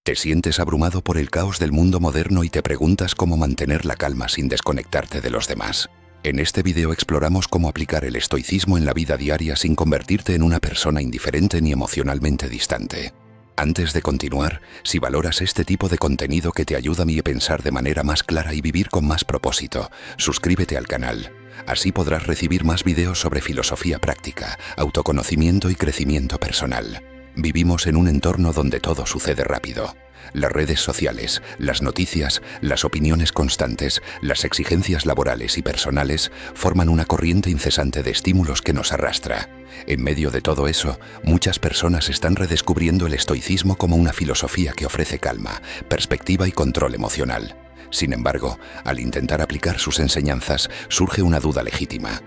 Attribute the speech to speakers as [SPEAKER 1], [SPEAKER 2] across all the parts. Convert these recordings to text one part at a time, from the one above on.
[SPEAKER 1] Te sientes abrumado por el caos del mundo moderno y te preguntas cómo mantener la calma sin desconectarte de los demás. En este video exploramos cómo aplicar el estoicismo en la vida diaria sin convertirte en una persona indiferente ni emocionalmente distante. Antes de continuar, si valoras este tipo de contenido que te ayuda a mí a pensar de manera más clara y vivir con más propósito, suscríbete al canal. Así podrás recibir más videos sobre filosofía práctica, autoconocimiento y crecimiento personal. Vivimos en un entorno donde todo sucede rápido. Las redes sociales, las noticias, las opiniones constantes, las exigencias laborales y personales forman una corriente incesante de estímulos que nos arrastra. En medio de todo eso, muchas personas están redescubriendo el estoicismo como una filosofía que ofrece calma, perspectiva y control emocional. Sin embargo, al intentar aplicar sus enseñanzas, surge una duda legítima.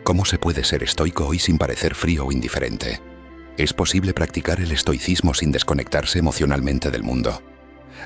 [SPEAKER 1] ¿Cómo se puede ser estoico hoy sin parecer frío o indiferente? ¿Es posible practicar el estoicismo sin desconectarse emocionalmente del mundo?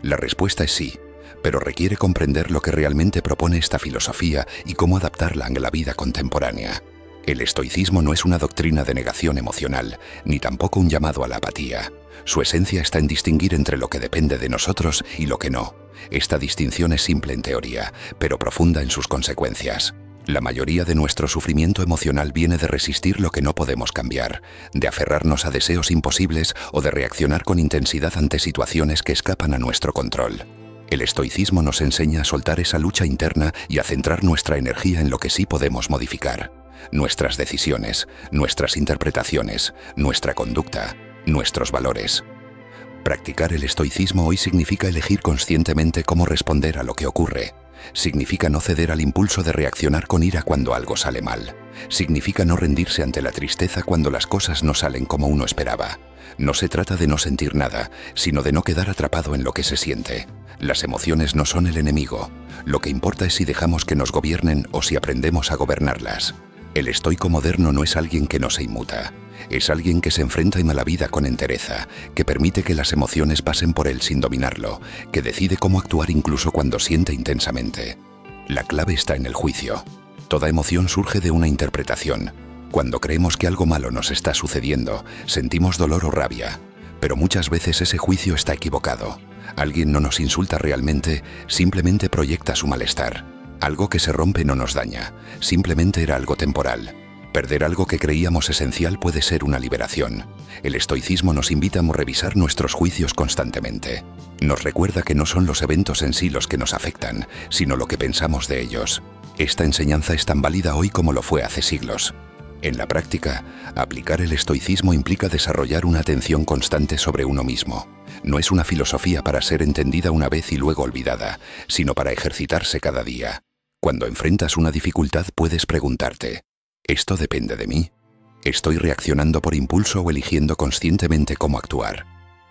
[SPEAKER 1] La respuesta es sí, pero requiere comprender lo que realmente propone esta filosofía y cómo adaptarla a la vida contemporánea. El estoicismo no es una doctrina de negación emocional, ni tampoco un llamado a la apatía. Su esencia está en distinguir entre lo que depende de nosotros y lo que no. Esta distinción es simple en teoría, pero profunda en sus consecuencias. La mayoría de nuestro sufrimiento emocional viene de resistir lo que no podemos cambiar, de aferrarnos a deseos imposibles o de reaccionar con intensidad ante situaciones que escapan a nuestro control. El estoicismo nos enseña a soltar esa lucha interna y a centrar nuestra energía en lo que sí podemos modificar. Nuestras decisiones, nuestras interpretaciones, nuestra conducta, nuestros valores. Practicar el estoicismo hoy significa elegir conscientemente cómo responder a lo que ocurre. Significa no ceder al impulso de reaccionar con ira cuando algo sale mal. Significa no rendirse ante la tristeza cuando las cosas no salen como uno esperaba. No se trata de no sentir nada, sino de no quedar atrapado en lo que se siente. Las emociones no son el enemigo. Lo que importa es si dejamos que nos gobiernen o si aprendemos a gobernarlas. El estoico moderno no es alguien que no se inmuta. Es alguien que se enfrenta a la vida con entereza, que permite que las emociones pasen por él sin dominarlo, que decide cómo actuar incluso cuando siente intensamente. La clave está en el juicio. Toda emoción surge de una interpretación. Cuando creemos que algo malo nos está sucediendo, sentimos dolor o rabia. Pero muchas veces ese juicio está equivocado. Alguien no nos insulta realmente, simplemente proyecta su malestar. Algo que se rompe no nos daña, simplemente era algo temporal. Perder algo que creíamos esencial puede ser una liberación. El estoicismo nos invita a revisar nuestros juicios constantemente. Nos recuerda que no son los eventos en sí los que nos afectan, sino lo que pensamos de ellos. Esta enseñanza es tan válida hoy como lo fue hace siglos. En la práctica, aplicar el estoicismo implica desarrollar una atención constante sobre uno mismo. No es una filosofía para ser entendida una vez y luego olvidada, sino para ejercitarse cada día. Cuando enfrentas una dificultad puedes preguntarte: ¿esto depende de mí? ¿Estoy reaccionando por impulso o eligiendo conscientemente cómo actuar?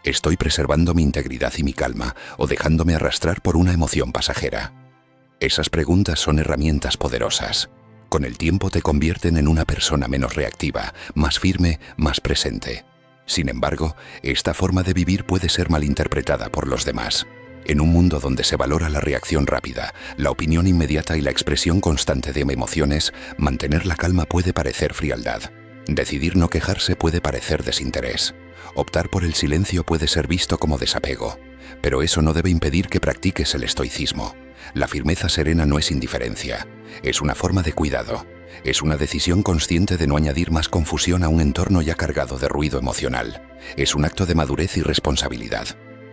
[SPEAKER 1] ¿Estoy preservando mi integridad y mi calma o dejándome arrastrar por una emoción pasajera? Esas preguntas son herramientas poderosas. Con el tiempo te convierten en una persona menos reactiva, más firme, más presente. Sin embargo, esta forma de vivir puede ser malinterpretada por los demás. En un mundo donde se valora la reacción rápida, la opinión inmediata y la expresión constante de emociones, mantener la calma puede parecer frialdad. Decidir no quejarse puede parecer desinterés. Optar por el silencio puede ser visto como desapego. Pero eso no debe impedir que practiques el estoicismo. La firmeza serena no es indiferencia. Es una forma de cuidado. Es una decisión consciente de no añadir más confusión a un entorno ya cargado de ruido emocional. Es un acto de madurez y responsabilidad.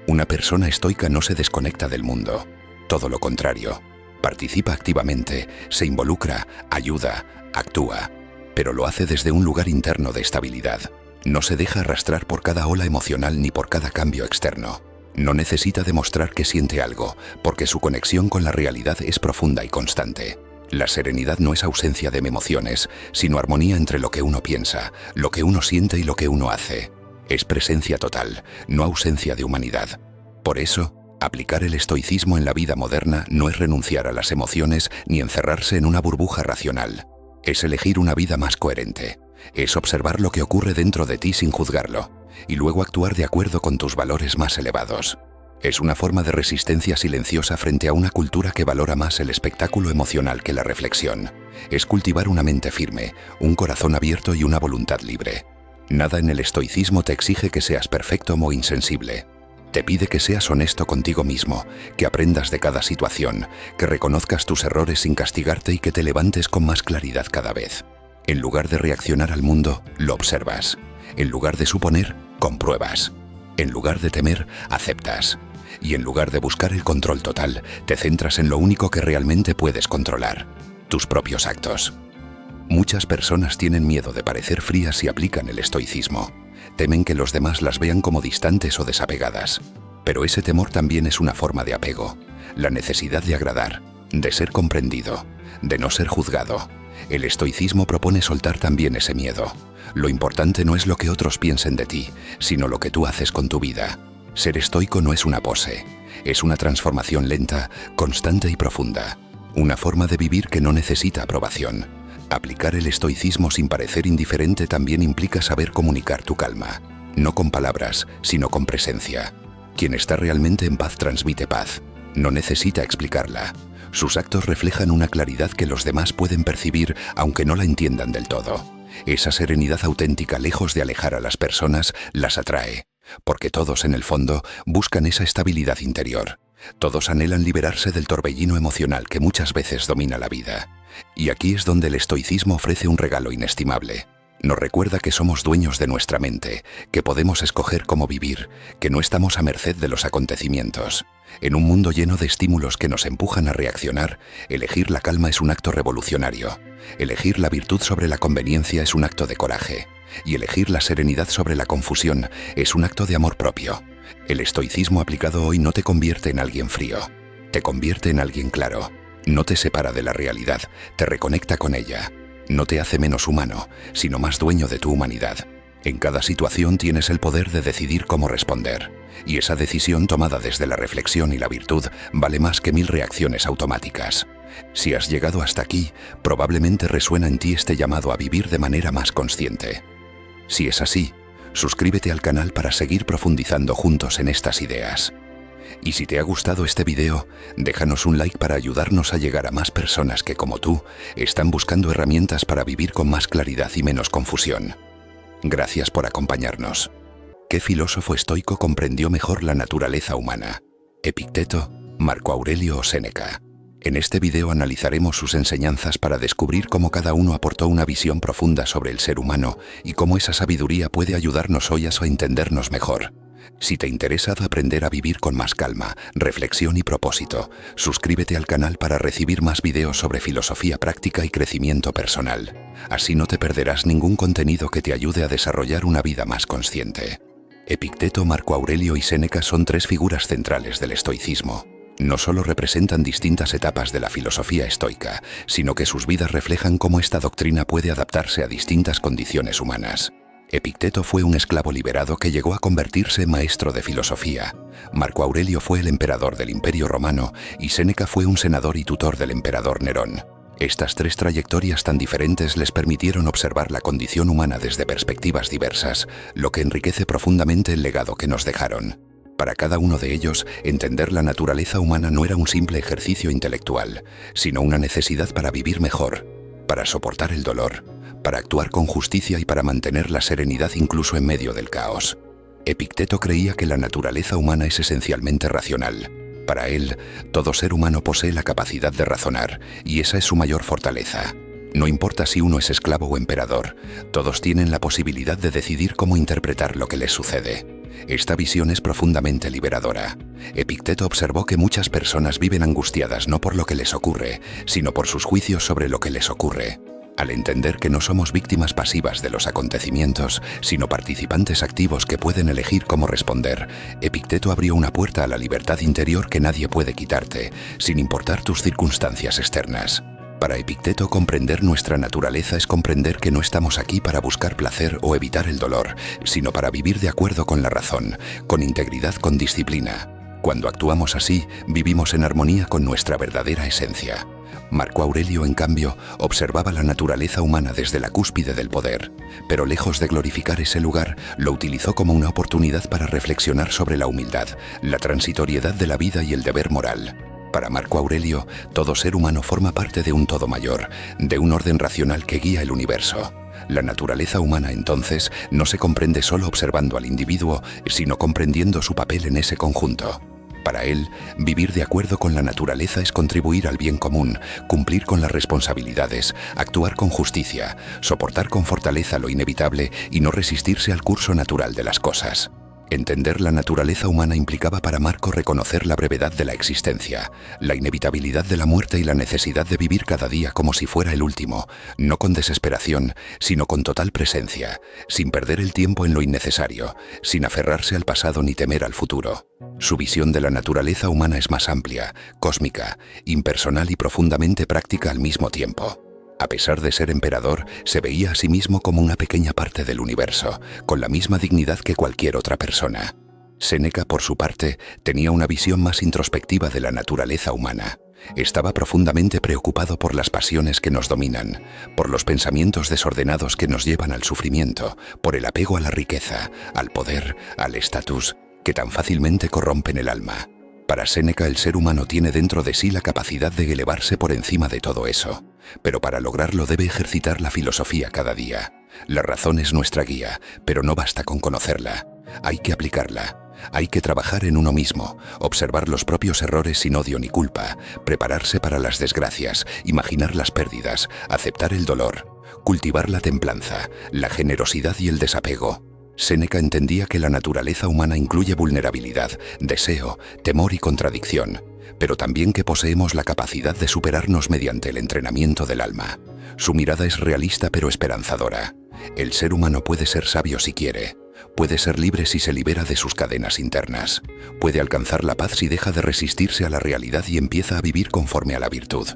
[SPEAKER 1] Una persona estoica no se desconecta del mundo. Todo lo contrario. Participa activamente, se involucra, ayuda, actúa. Pero lo hace desde un lugar interno de estabilidad. No se deja arrastrar por cada ola emocional ni por cada cambio externo. No necesita demostrar que siente algo, porque su conexión con la realidad es profunda y constante. La serenidad no es ausencia de emociones, sino armonía entre lo que uno piensa, lo que uno siente y lo que uno hace. Es presencia total, no ausencia de humanidad. Por eso, aplicar el estoicismo en la vida moderna no es renunciar a las emociones ni encerrarse en una burbuja racional. Es elegir una vida más coherente. Es observar lo que ocurre dentro de ti sin juzgarlo, y luego actuar de acuerdo con tus valores más elevados. Es una forma de resistencia silenciosa frente a una cultura que valora más el espectáculo emocional que la reflexión. Es cultivar una mente firme, un corazón abierto y una voluntad libre. Nada en el estoicismo te exige que seas perfecto o insensible. Te pide que seas honesto contigo mismo, que aprendas de cada situación, que reconozcas tus errores sin castigarte y que te levantes con más claridad cada vez. En lugar de reaccionar al mundo, lo observas. En lugar de suponer, compruebas. En lugar de temer, aceptas. Y en lugar de buscar el control total, te centras en lo único que realmente puedes controlar: tus propios actos. Muchas personas tienen miedo de parecer frías y aplican el estoicismo. Temen que los demás las vean como distantes o desapegadas. Pero ese temor también es una forma de apego, la necesidad de agradar, de ser comprendido, de no ser juzgado. El estoicismo propone soltar también ese miedo. Lo importante no es lo que otros piensen de ti, sino lo que tú haces con tu vida. Ser estoico no es una pose, es una transformación lenta, constante y profunda. Una forma de vivir que no necesita aprobación. Aplicar el estoicismo sin parecer indiferente también implica saber comunicar tu calma. No con palabras, sino con presencia. Quien está realmente en paz transmite paz. No necesita explicarla. Sus actos reflejan una claridad que los demás pueden percibir aunque no la entiendan del todo. Esa serenidad auténtica, lejos de alejar a las personas, las atrae. Porque todos, en el fondo, buscan esa estabilidad interior. Todos anhelan liberarse del torbellino emocional que muchas veces domina la vida. Y aquí es donde el estoicismo ofrece un regalo inestimable. Nos recuerda que somos dueños de nuestra mente, que podemos escoger cómo vivir, que no estamos a merced de los acontecimientos. En un mundo lleno de estímulos que nos empujan a reaccionar, elegir la calma es un acto revolucionario. Elegir la virtud sobre la conveniencia es un acto de coraje. Y elegir la serenidad sobre la confusión es un acto de amor propio. El estoicismo aplicado hoy no te convierte en alguien frío, te convierte en alguien claro. No te separa de la realidad, te reconecta con ella. No te hace menos humano, sino más dueño de tu humanidad. En cada situación tienes el poder de decidir cómo responder. Y esa decisión tomada desde la reflexión y la virtud vale más que 1000 reacciones automáticas. Si has llegado hasta aquí, probablemente resuena en ti este llamado a vivir de manera más consciente. Si es así, suscríbete al canal para seguir profundizando juntos en estas ideas. Y si te ha gustado este video, déjanos un like para ayudarnos a llegar a más personas que, como tú, están buscando herramientas para vivir con más claridad y menos confusión. Gracias por acompañarnos. ¿Qué filósofo estoico comprendió mejor la naturaleza humana? ¿Epicteto, Marco Aurelio o Séneca? En este video analizaremos sus enseñanzas para descubrir cómo cada uno aportó una visión profunda sobre el ser humano y cómo esa sabiduría puede ayudarnos hoy a entendernos mejor. Si te interesa aprender a vivir con más calma, reflexión y propósito, suscríbete al canal para recibir más videos sobre filosofía práctica y crecimiento personal. Así no te perderás ningún contenido que te ayude a desarrollar una vida más consciente. Epicteto, Marco Aurelio y Séneca son 3 figuras centrales del estoicismo. No solo representan distintas etapas de la filosofía estoica, sino que sus vidas reflejan cómo esta doctrina puede adaptarse a distintas condiciones humanas. Epicteto fue un esclavo liberado que llegó a convertirse en maestro de filosofía. Marco Aurelio fue el emperador del Imperio Romano y Séneca fue un senador y tutor del emperador Nerón. Estas 3 trayectorias tan diferentes les permitieron observar la condición humana desde perspectivas diversas, lo que enriquece profundamente el legado que nos dejaron. Para cada uno de ellos, entender la naturaleza humana no era un simple ejercicio intelectual, sino una necesidad para vivir mejor, para soportar el dolor, para actuar con justicia y para mantener la serenidad incluso en medio del caos. Epicteto creía que la naturaleza humana es esencialmente racional. Para él, todo ser humano posee la capacidad de razonar, y esa es su mayor fortaleza. No importa si uno es esclavo o emperador, todos tienen la posibilidad de decidir cómo interpretar lo que les sucede. Esta visión es profundamente liberadora. Epicteto observó que muchas personas viven angustiadas no por lo que les ocurre, sino por sus juicios sobre lo que les ocurre. Al entender que no somos víctimas pasivas de los acontecimientos, sino participantes activos que pueden elegir cómo responder, Epicteto abrió una puerta a la libertad interior que nadie puede quitarte, sin importar tus circunstancias externas. Para Epicteto, comprender nuestra naturaleza es comprender que no estamos aquí para buscar placer o evitar el dolor, sino para vivir de acuerdo con la razón, con integridad, con disciplina. Cuando actuamos así, vivimos en armonía con nuestra verdadera esencia. Marco Aurelio, en cambio, observaba la naturaleza humana desde la cúspide del poder, pero lejos de glorificar ese lugar, lo utilizó como una oportunidad para reflexionar sobre la humildad, la transitoriedad de la vida y el deber moral. Para Marco Aurelio, todo ser humano forma parte de un todo mayor, de un orden racional que guía el universo. La naturaleza humana, entonces, no se comprende solo observando al individuo, sino comprendiendo su papel en ese conjunto. Para él, vivir de acuerdo con la naturaleza es contribuir al bien común, cumplir con las responsabilidades, actuar con justicia, soportar con fortaleza lo inevitable y no resistirse al curso natural de las cosas. Entender la naturaleza humana implicaba para Marco reconocer la brevedad de la existencia, la inevitabilidad de la muerte y la necesidad de vivir cada día como si fuera el último, no con desesperación, sino con total presencia, sin perder el tiempo en lo innecesario, sin aferrarse al pasado ni temer al futuro. Su visión de la naturaleza humana es más amplia, cósmica, impersonal y profundamente práctica al mismo tiempo. A pesar de ser emperador, se veía a sí mismo como una pequeña parte del universo, con la misma dignidad que cualquier otra persona. Séneca, por su parte, tenía una visión más introspectiva de la naturaleza humana. Estaba profundamente preocupado por las pasiones que nos dominan, por los pensamientos desordenados que nos llevan al sufrimiento, por el apego a la riqueza, al poder, al estatus, que tan fácilmente corrompen el alma. Para Séneca, el ser humano tiene dentro de sí la capacidad de elevarse por encima de todo eso, pero para lograrlo debe ejercitar la filosofía cada día. La razón es nuestra guía, pero no basta con conocerla. Hay que aplicarla. Hay que trabajar en uno mismo, observar los propios errores sin odio ni culpa, prepararse para las desgracias, imaginar las pérdidas, aceptar el dolor, cultivar la templanza, la generosidad y el desapego. Séneca entendía que la naturaleza humana incluye vulnerabilidad, deseo, temor y contradicción, pero también que poseemos la capacidad de superarnos mediante el entrenamiento del alma. Su mirada es realista pero esperanzadora. El ser humano puede ser sabio si quiere, puede ser libre si se libera de sus cadenas internas, puede alcanzar la paz si deja de resistirse a la realidad y empieza a vivir conforme a la virtud.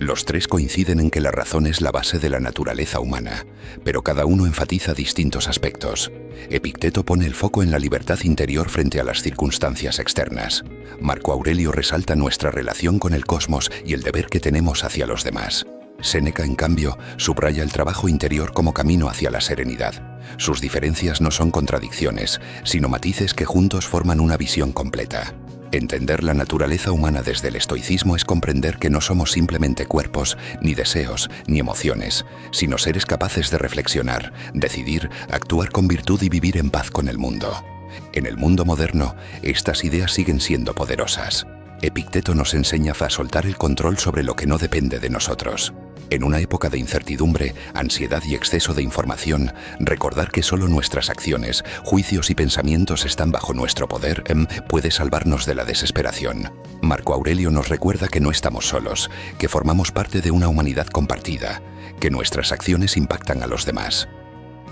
[SPEAKER 1] Los tres coinciden en que la razón es la base de la naturaleza humana, pero cada uno enfatiza distintos aspectos. Epicteto pone el foco en la libertad interior frente a las circunstancias externas. Marco Aurelio resalta nuestra relación con el cosmos y el deber que tenemos hacia los demás. Séneca, en cambio, subraya el trabajo interior como camino hacia la serenidad. Sus diferencias no son contradicciones, sino matices que juntos forman una visión completa. Entender la naturaleza humana desde el estoicismo es comprender que no somos simplemente cuerpos, ni deseos, ni emociones, sino seres capaces de reflexionar, decidir, actuar con virtud y vivir en paz con el mundo. En el mundo moderno, estas ideas siguen siendo poderosas. Epicteto nos enseña a soltar el control sobre lo que no depende de nosotros. En una época de incertidumbre, ansiedad y exceso de información, recordar que solo nuestras acciones, juicios y pensamientos están bajo nuestro poder puede salvarnos de la desesperación. Marco Aurelio nos recuerda que no estamos solos, que formamos parte de una humanidad compartida, que nuestras acciones impactan a los demás.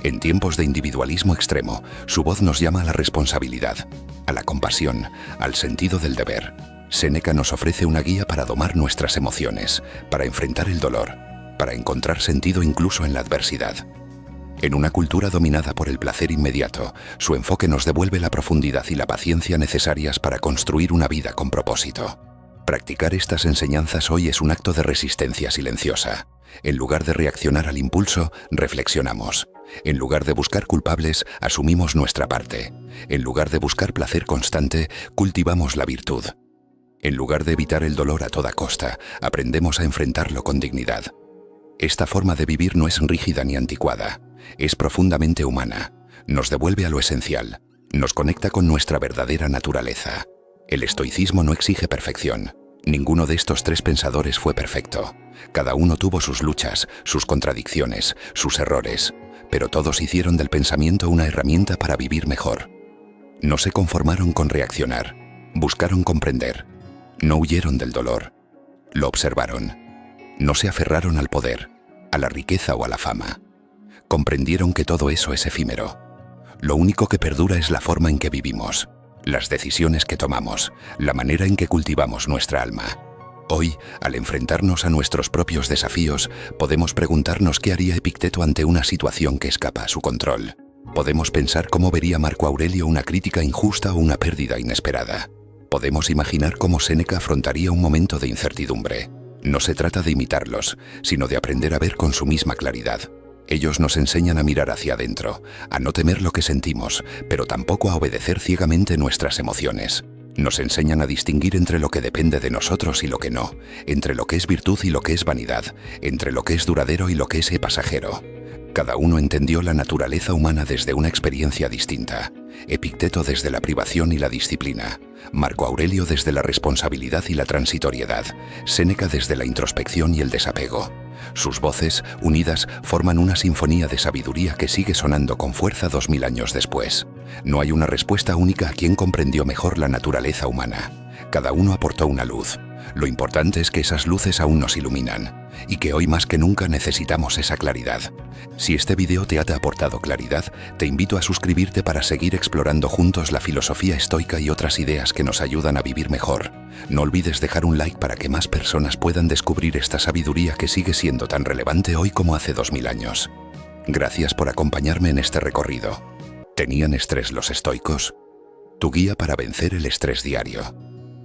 [SPEAKER 1] En tiempos de individualismo extremo, su voz nos llama a la responsabilidad, a la compasión, al sentido del deber. Séneca nos ofrece una guía para domar nuestras emociones, para enfrentar el dolor, para encontrar sentido incluso en la adversidad. En una cultura dominada por el placer inmediato, su enfoque nos devuelve la profundidad y la paciencia necesarias para construir una vida con propósito. Practicar estas enseñanzas hoy es un acto de resistencia silenciosa. En lugar de reaccionar al impulso, reflexionamos. En lugar de buscar culpables, asumimos nuestra parte. En lugar de buscar placer constante, cultivamos la virtud. En lugar de evitar el dolor a toda costa, aprendemos a enfrentarlo con dignidad. Esta forma de vivir no es rígida ni anticuada, es profundamente humana, nos devuelve a lo esencial, nos conecta con nuestra verdadera naturaleza. El estoicismo no exige perfección. Ninguno de estos tres pensadores fue perfecto. Cada uno tuvo sus luchas, sus contradicciones, sus errores, pero todos hicieron del pensamiento una herramienta para vivir mejor. No se conformaron con reaccionar, buscaron comprender. No huyeron del dolor, lo observaron. No se aferraron al poder, a la riqueza o a la fama. Comprendieron que todo eso es efímero. Lo único que perdura es la forma en que vivimos, las decisiones que tomamos, la manera en que cultivamos nuestra alma. Hoy, al enfrentarnos a nuestros propios desafíos, podemos preguntarnos qué haría Epicteto ante una situación que escapa a su control. Podemos pensar cómo vería Marco Aurelio una crítica injusta o una pérdida inesperada. Podemos imaginar cómo Séneca afrontaría un momento de incertidumbre. No se trata de imitarlos, sino de aprender a ver con su misma claridad. Ellos nos enseñan a mirar hacia adentro, a no temer lo que sentimos, pero tampoco a obedecer ciegamente nuestras emociones. Nos enseñan a distinguir entre lo que depende de nosotros y lo que no, entre lo que es virtud y lo que es vanidad, entre lo que es duradero y lo que es pasajero. Cada uno entendió la naturaleza humana desde una experiencia distinta. Epicteto desde la privación y la disciplina, Marco Aurelio desde la responsabilidad y la transitoriedad, Séneca desde la introspección y el desapego. Sus voces, unidas, forman una sinfonía de sabiduría que sigue sonando con fuerza 2000 años después. No hay una respuesta única a quien comprendió mejor la naturaleza humana. Cada uno aportó una luz. Lo importante es que esas luces aún nos iluminan, y que hoy más que nunca necesitamos esa claridad. Si este video te ha aportado claridad, te invito a suscribirte para seguir explorando juntos la filosofía estoica y otras ideas que nos ayudan a vivir mejor. No olvides dejar un like para que más personas puedan descubrir esta sabiduría que sigue siendo tan relevante hoy como hace 2000 años. Gracias por acompañarme en este recorrido. ¿Tenían estrés los estoicos? Tu guía para vencer el estrés diario.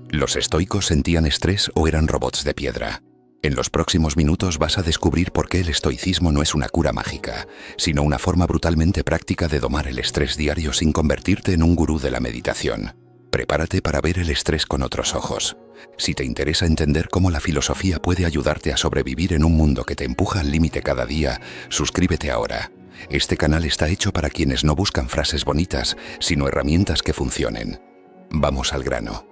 [SPEAKER 1] ¿Los estoicos sentían estrés o eran robots de piedra? En los próximos minutos vas a descubrir por qué el estoicismo no es una cura mágica, sino una forma brutalmente práctica de domar el estrés diario sin convertirte en un gurú de la meditación. Prepárate para ver el estrés con otros ojos. Si te interesa entender cómo la filosofía puede ayudarte a sobrevivir en un mundo que te empuja al límite cada día, suscríbete ahora. Este canal está hecho para quienes no buscan frases bonitas, sino herramientas que funcionen. Vamos al grano.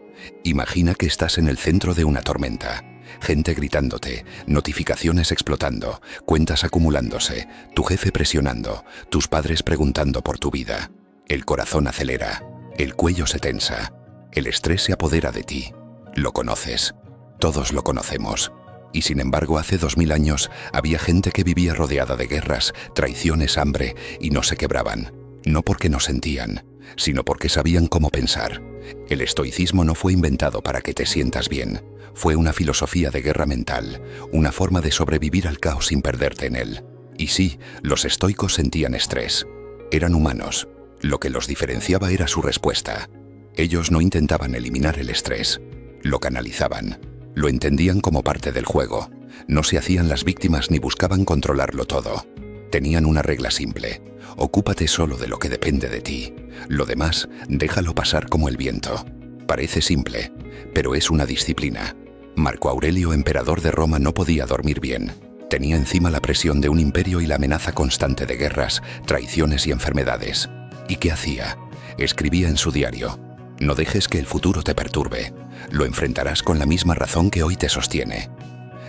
[SPEAKER 1] Imagina que estás en el centro de una tormenta. Gente gritándote, notificaciones explotando, cuentas acumulándose, tu jefe presionando, tus padres preguntando por tu vida. El corazón acelera, el cuello se tensa, el estrés se apodera de ti. Lo conoces, todos lo conocemos. Y sin embargo, hace 2000 años había gente que vivía rodeada de guerras, traiciones, hambre y no se quebraban. No porque no sentían, sino porque sabían cómo pensar. El estoicismo no fue inventado para que te sientas bien. Fue una filosofía de guerra mental, una forma de sobrevivir al caos sin perderte en él. Y sí, los estoicos sentían estrés. Eran humanos. Lo que los diferenciaba era su respuesta. Ellos no intentaban eliminar el estrés. Lo canalizaban. Lo entendían como parte del juego. No se hacían las víctimas ni buscaban controlarlo todo. Tenían una regla simple. Ocúpate solo de lo que depende de ti. Lo demás, déjalo pasar como el viento. Parece simple, pero es una disciplina. Marco Aurelio, emperador de Roma, no podía dormir bien. Tenía encima la presión de un imperio y la amenaza constante de guerras, traiciones y enfermedades. ¿Y qué hacía? Escribía en su diario: no dejes que el futuro te perturbe. Lo enfrentarás con la misma razón que hoy te sostiene.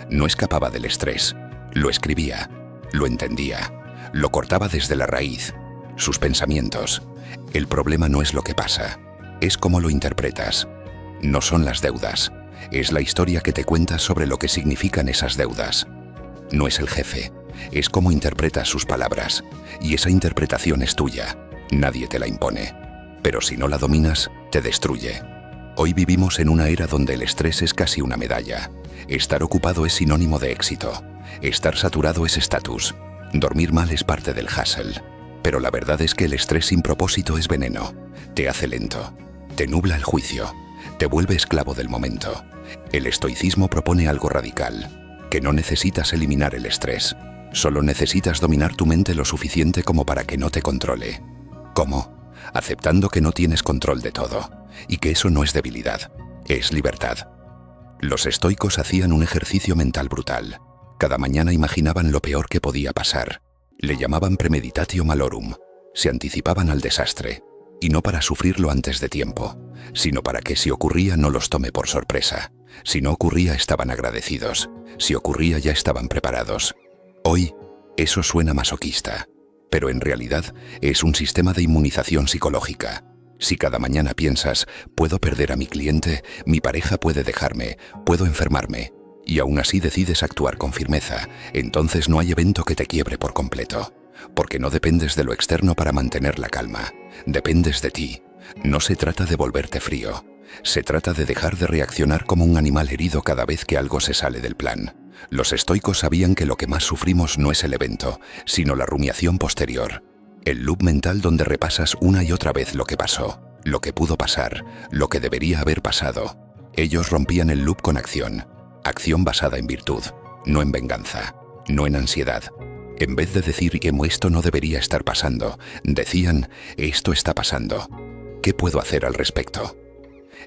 [SPEAKER 1] No escapaba del estrés. Lo escribía. Lo entendía. Lo cortaba desde la raíz. Sus pensamientos. El problema no es lo que pasa. Es cómo lo interpretas. No son las deudas. Es la historia que te cuentas sobre lo que significan esas deudas. No es el jefe. Es cómo interpretas sus palabras. Y esa interpretación es tuya. Nadie te la impone. Pero si no la dominas, te destruye. Hoy vivimos en una era donde el estrés es casi una medalla. Estar ocupado es sinónimo de éxito. Estar saturado es estatus. Dormir mal es parte del hustle. Pero la verdad es que el estrés sin propósito es veneno. Te hace lento. Te nubla el juicio. Te vuelve esclavo del momento. El estoicismo propone algo radical. Que no necesitas eliminar el estrés. Solo necesitas dominar tu mente lo suficiente como para que no te controle. ¿Cómo? Aceptando que no tienes control de todo. Y que eso no es debilidad. Es libertad. Los estoicos hacían un ejercicio mental brutal. Cada mañana imaginaban lo peor que podía pasar. Le llamaban premeditatio malorum. Se anticipaban al desastre. Y no para sufrirlo antes de tiempo, sino para que si ocurría no los tome por sorpresa. Si no ocurría estaban agradecidos. Si ocurría ya estaban preparados. Hoy, eso suena masoquista. Pero en realidad es un sistema de inmunización psicológica. Si cada mañana piensas, puedo perder a mi cliente, mi pareja puede dejarme, puedo enfermarme, y aún así decides actuar con firmeza, entonces no hay evento que te quiebre por completo. Porque no dependes de lo externo para mantener la calma. Dependes de ti. No se trata de volverte frío. Se trata de dejar de reaccionar como un animal herido cada vez que algo se sale del plan. Los estoicos sabían que lo que más sufrimos no es el evento, sino la rumiación posterior. El loop mental donde repasas una y otra vez lo que pasó, lo que pudo pasar, lo que debería haber pasado. Ellos rompían el loop con acción. Acción basada en virtud, no en venganza, no en ansiedad. En vez de decir esto no debería estar pasando, decían esto está pasando. ¿Qué puedo hacer al respecto?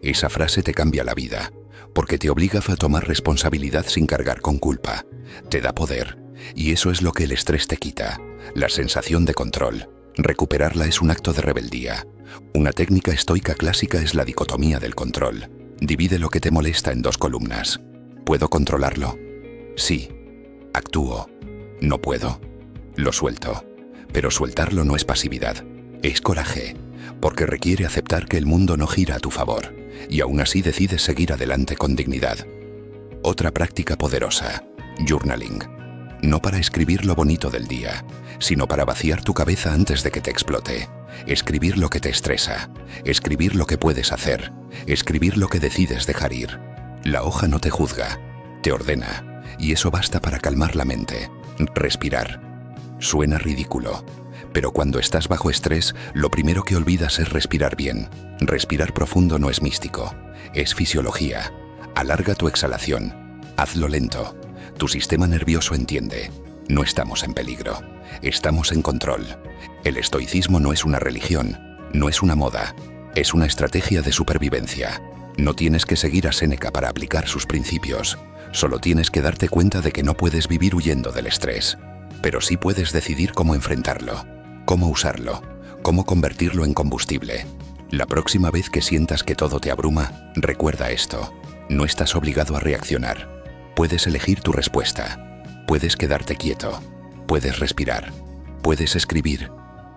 [SPEAKER 1] Esa frase te cambia la vida, porque te obliga a tomar responsabilidad sin cargar con culpa. Te da poder, Y eso es lo que el estrés te quita, la sensación de control. Recuperarla es un acto de rebeldía. Una técnica estoica clásica es la dicotomía del control. Divide lo que te molesta en 2 columnas. ¿Puedo controlarlo? Sí. Actúo. No puedo. Lo suelto. Pero sueltarlo no es pasividad, es coraje, porque requiere aceptar que el mundo no gira a tu favor, y aún así decides seguir adelante con dignidad. Otra práctica poderosa, journaling. No para escribir lo bonito del día, sino para vaciar tu cabeza antes de que te explote. Escribir lo que te estresa, escribir lo que puedes hacer, escribir lo que decides dejar ir. La hoja no te juzga, te ordena, y eso basta para calmar la mente. Respirar. Suena ridículo, pero cuando estás bajo estrés, lo primero que olvidas es respirar bien. Respirar profundo no es místico, es fisiología. Alarga tu exhalación, hazlo lento. Tu sistema nervioso entiende. No estamos en peligro, estamos en control. El estoicismo no es una religión, no es una moda, es una estrategia de supervivencia. No tienes que seguir a Séneca para aplicar sus principios, solo tienes que darte cuenta de que no puedes vivir huyendo del estrés. Pero sí puedes decidir cómo enfrentarlo, cómo usarlo, cómo convertirlo en combustible. La próxima vez que sientas que todo te abruma, recuerda esto. No estás obligado a reaccionar. Puedes elegir tu respuesta. Puedes quedarte quieto. Puedes respirar. Puedes escribir.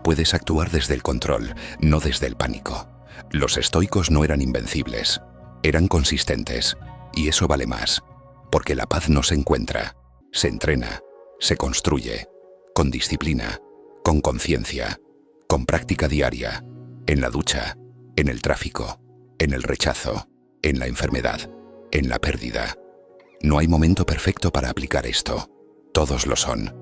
[SPEAKER 1] Puedes actuar desde el control, no desde el pánico. Los estoicos no eran invencibles. Eran consistentes. Y eso vale más. Porque la paz no se encuentra. Se entrena. Se construye. Con disciplina. Con conciencia. Con práctica diaria. En la ducha. En el tráfico. En el rechazo. En la enfermedad. En la pérdida. No hay momento perfecto para aplicar esto. Todos lo son.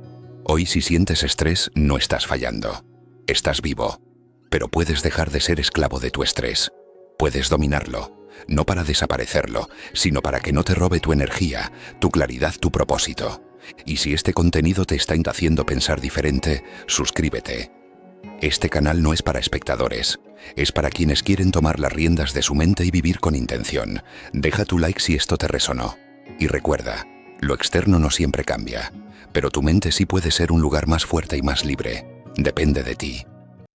[SPEAKER 1] Hoy si sientes estrés, no estás fallando. Estás vivo. Pero puedes dejar de ser esclavo de tu estrés. Puedes dominarlo, no para desaparecerlo, sino para que no te robe tu energía, tu claridad, tu propósito. Y si este contenido te está haciendo pensar diferente, suscríbete. Este canal no es para espectadores, es para quienes quieren tomar las riendas de su mente y vivir con intención. Deja tu like si esto te resonó. Y recuerda, lo externo no siempre cambia, pero tu mente sí puede ser un lugar más fuerte y más libre. Depende de ti.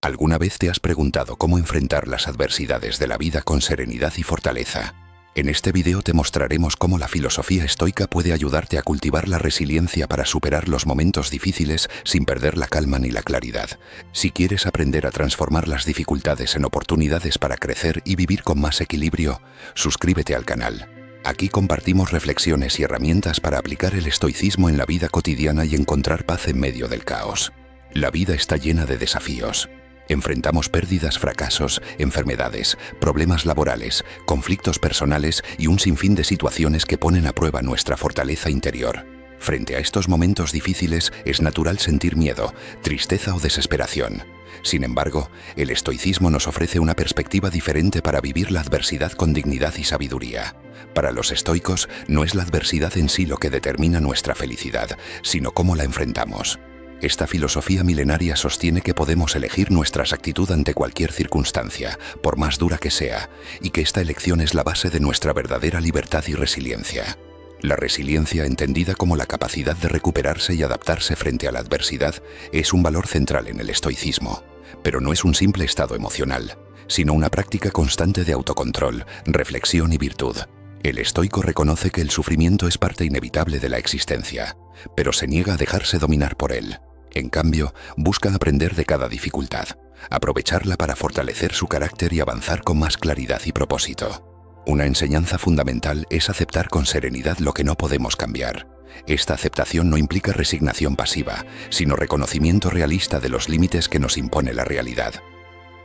[SPEAKER 1] ¿Alguna vez te has preguntado cómo enfrentar las adversidades de la vida con serenidad y fortaleza? En este video te mostraremos cómo la filosofía estoica puede ayudarte a cultivar la resiliencia para superar los momentos difíciles sin perder la calma ni la claridad. Si quieres aprender a transformar las dificultades en oportunidades para crecer y vivir con más equilibrio, suscríbete al canal. Aquí compartimos reflexiones y herramientas para aplicar el estoicismo en la vida cotidiana y encontrar paz en medio del caos. La vida está llena de desafíos. Enfrentamos pérdidas, fracasos, enfermedades, problemas laborales, conflictos personales y un sinfín de situaciones que ponen a prueba nuestra fortaleza interior. Frente a estos momentos difíciles es natural sentir miedo, tristeza o desesperación. Sin embargo, el estoicismo nos ofrece una perspectiva diferente para vivir la adversidad con dignidad y sabiduría. Para los estoicos, no es la adversidad en sí lo que determina nuestra felicidad, sino cómo la enfrentamos. Esta filosofía milenaria sostiene que podemos elegir nuestra actitud ante cualquier circunstancia, por más dura que sea, y que esta elección es la base de nuestra verdadera libertad y resiliencia. La resiliencia, entendida como la capacidad de recuperarse y adaptarse frente a la adversidad, es un valor central en el estoicismo, pero no es un simple estado emocional, sino una práctica constante de autocontrol, reflexión y virtud. El estoico reconoce que el sufrimiento es parte inevitable de la existencia, pero se niega a dejarse dominar por él. En cambio, busca aprender de cada dificultad, aprovecharla para fortalecer su carácter y avanzar con más claridad y propósito. Una enseñanza fundamental es aceptar con serenidad lo que no podemos cambiar. Esta aceptación no implica resignación pasiva, sino reconocimiento realista de los límites que nos impone la realidad.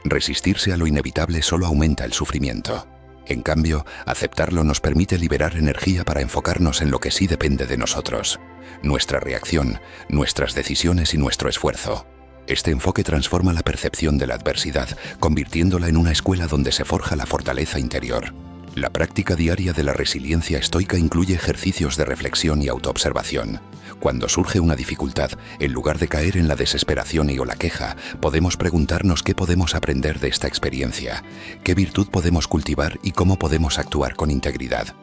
[SPEAKER 1] Resistirse a lo inevitable solo aumenta el sufrimiento. En cambio, aceptarlo nos permite liberar energía para enfocarnos en lo que sí depende de nosotros. Nuestra reacción, nuestras decisiones y nuestro esfuerzo. Este enfoque transforma la percepción de la adversidad, convirtiéndola en una escuela donde se forja la fortaleza interior. La práctica diaria de la resiliencia estoica incluye ejercicios de reflexión y autoobservación. Cuando surge una dificultad, en lugar de caer en la desesperación o la queja, podemos preguntarnos qué podemos aprender de esta experiencia, qué virtud podemos cultivar y cómo podemos actuar con integridad.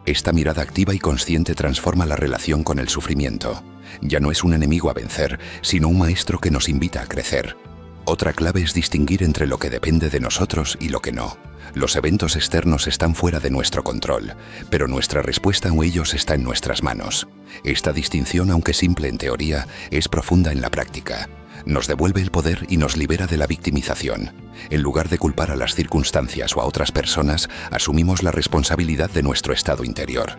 [SPEAKER 1] Esta mirada activa y consciente transforma la relación con el sufrimiento. Ya no es un enemigo a vencer, sino un maestro que nos invita a crecer. Otra clave es distinguir entre lo que depende de nosotros y lo que no. Los eventos externos están fuera de nuestro control, pero nuestra respuesta a ellos está en nuestras manos. Esta distinción, aunque simple en teoría, es profunda en la práctica. Nos devuelve el poder y nos libera de la victimización. En lugar de culpar a las circunstancias o a otras personas, asumimos la responsabilidad de nuestro estado interior.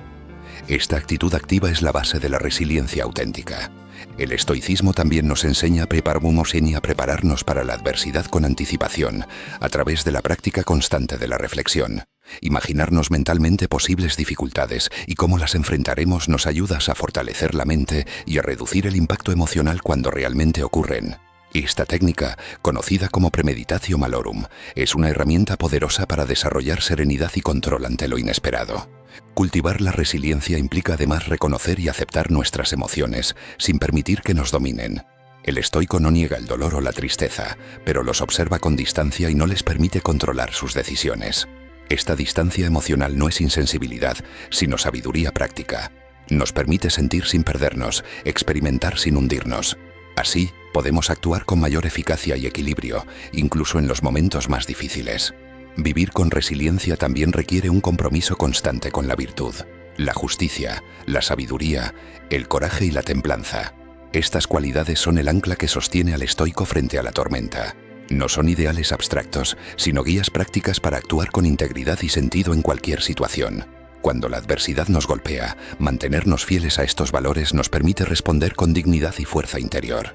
[SPEAKER 1] Esta actitud activa es la base de la resiliencia auténtica. El estoicismo también nos enseña a prepararnos para la adversidad con anticipación, a través de la práctica constante de la reflexión. Imaginarnos mentalmente posibles dificultades y cómo las enfrentaremos nos ayuda a fortalecer la mente y a reducir el impacto emocional cuando realmente ocurren. Esta técnica, conocida como premeditatio malorum, es una herramienta poderosa para desarrollar serenidad y control ante lo inesperado. Cultivar la resiliencia implica además reconocer y aceptar nuestras emociones, sin permitir que nos dominen. El estoico no niega el dolor o la tristeza, pero los observa con distancia y no les permite controlar sus decisiones. Esta distancia emocional no es insensibilidad, sino sabiduría práctica. Nos permite sentir sin perdernos, experimentar sin hundirnos. Así, podemos actuar con mayor eficacia y equilibrio, incluso en los momentos más difíciles. Vivir con resiliencia también requiere un compromiso constante con la virtud, la justicia, la sabiduría, el coraje y la templanza. Estas cualidades son el ancla que sostiene al estoico frente a la tormenta. No son ideales abstractos, sino guías prácticas para actuar con integridad y sentido en cualquier situación. Cuando la adversidad nos golpea, mantenernos fieles a estos valores nos permite responder con dignidad y fuerza interior.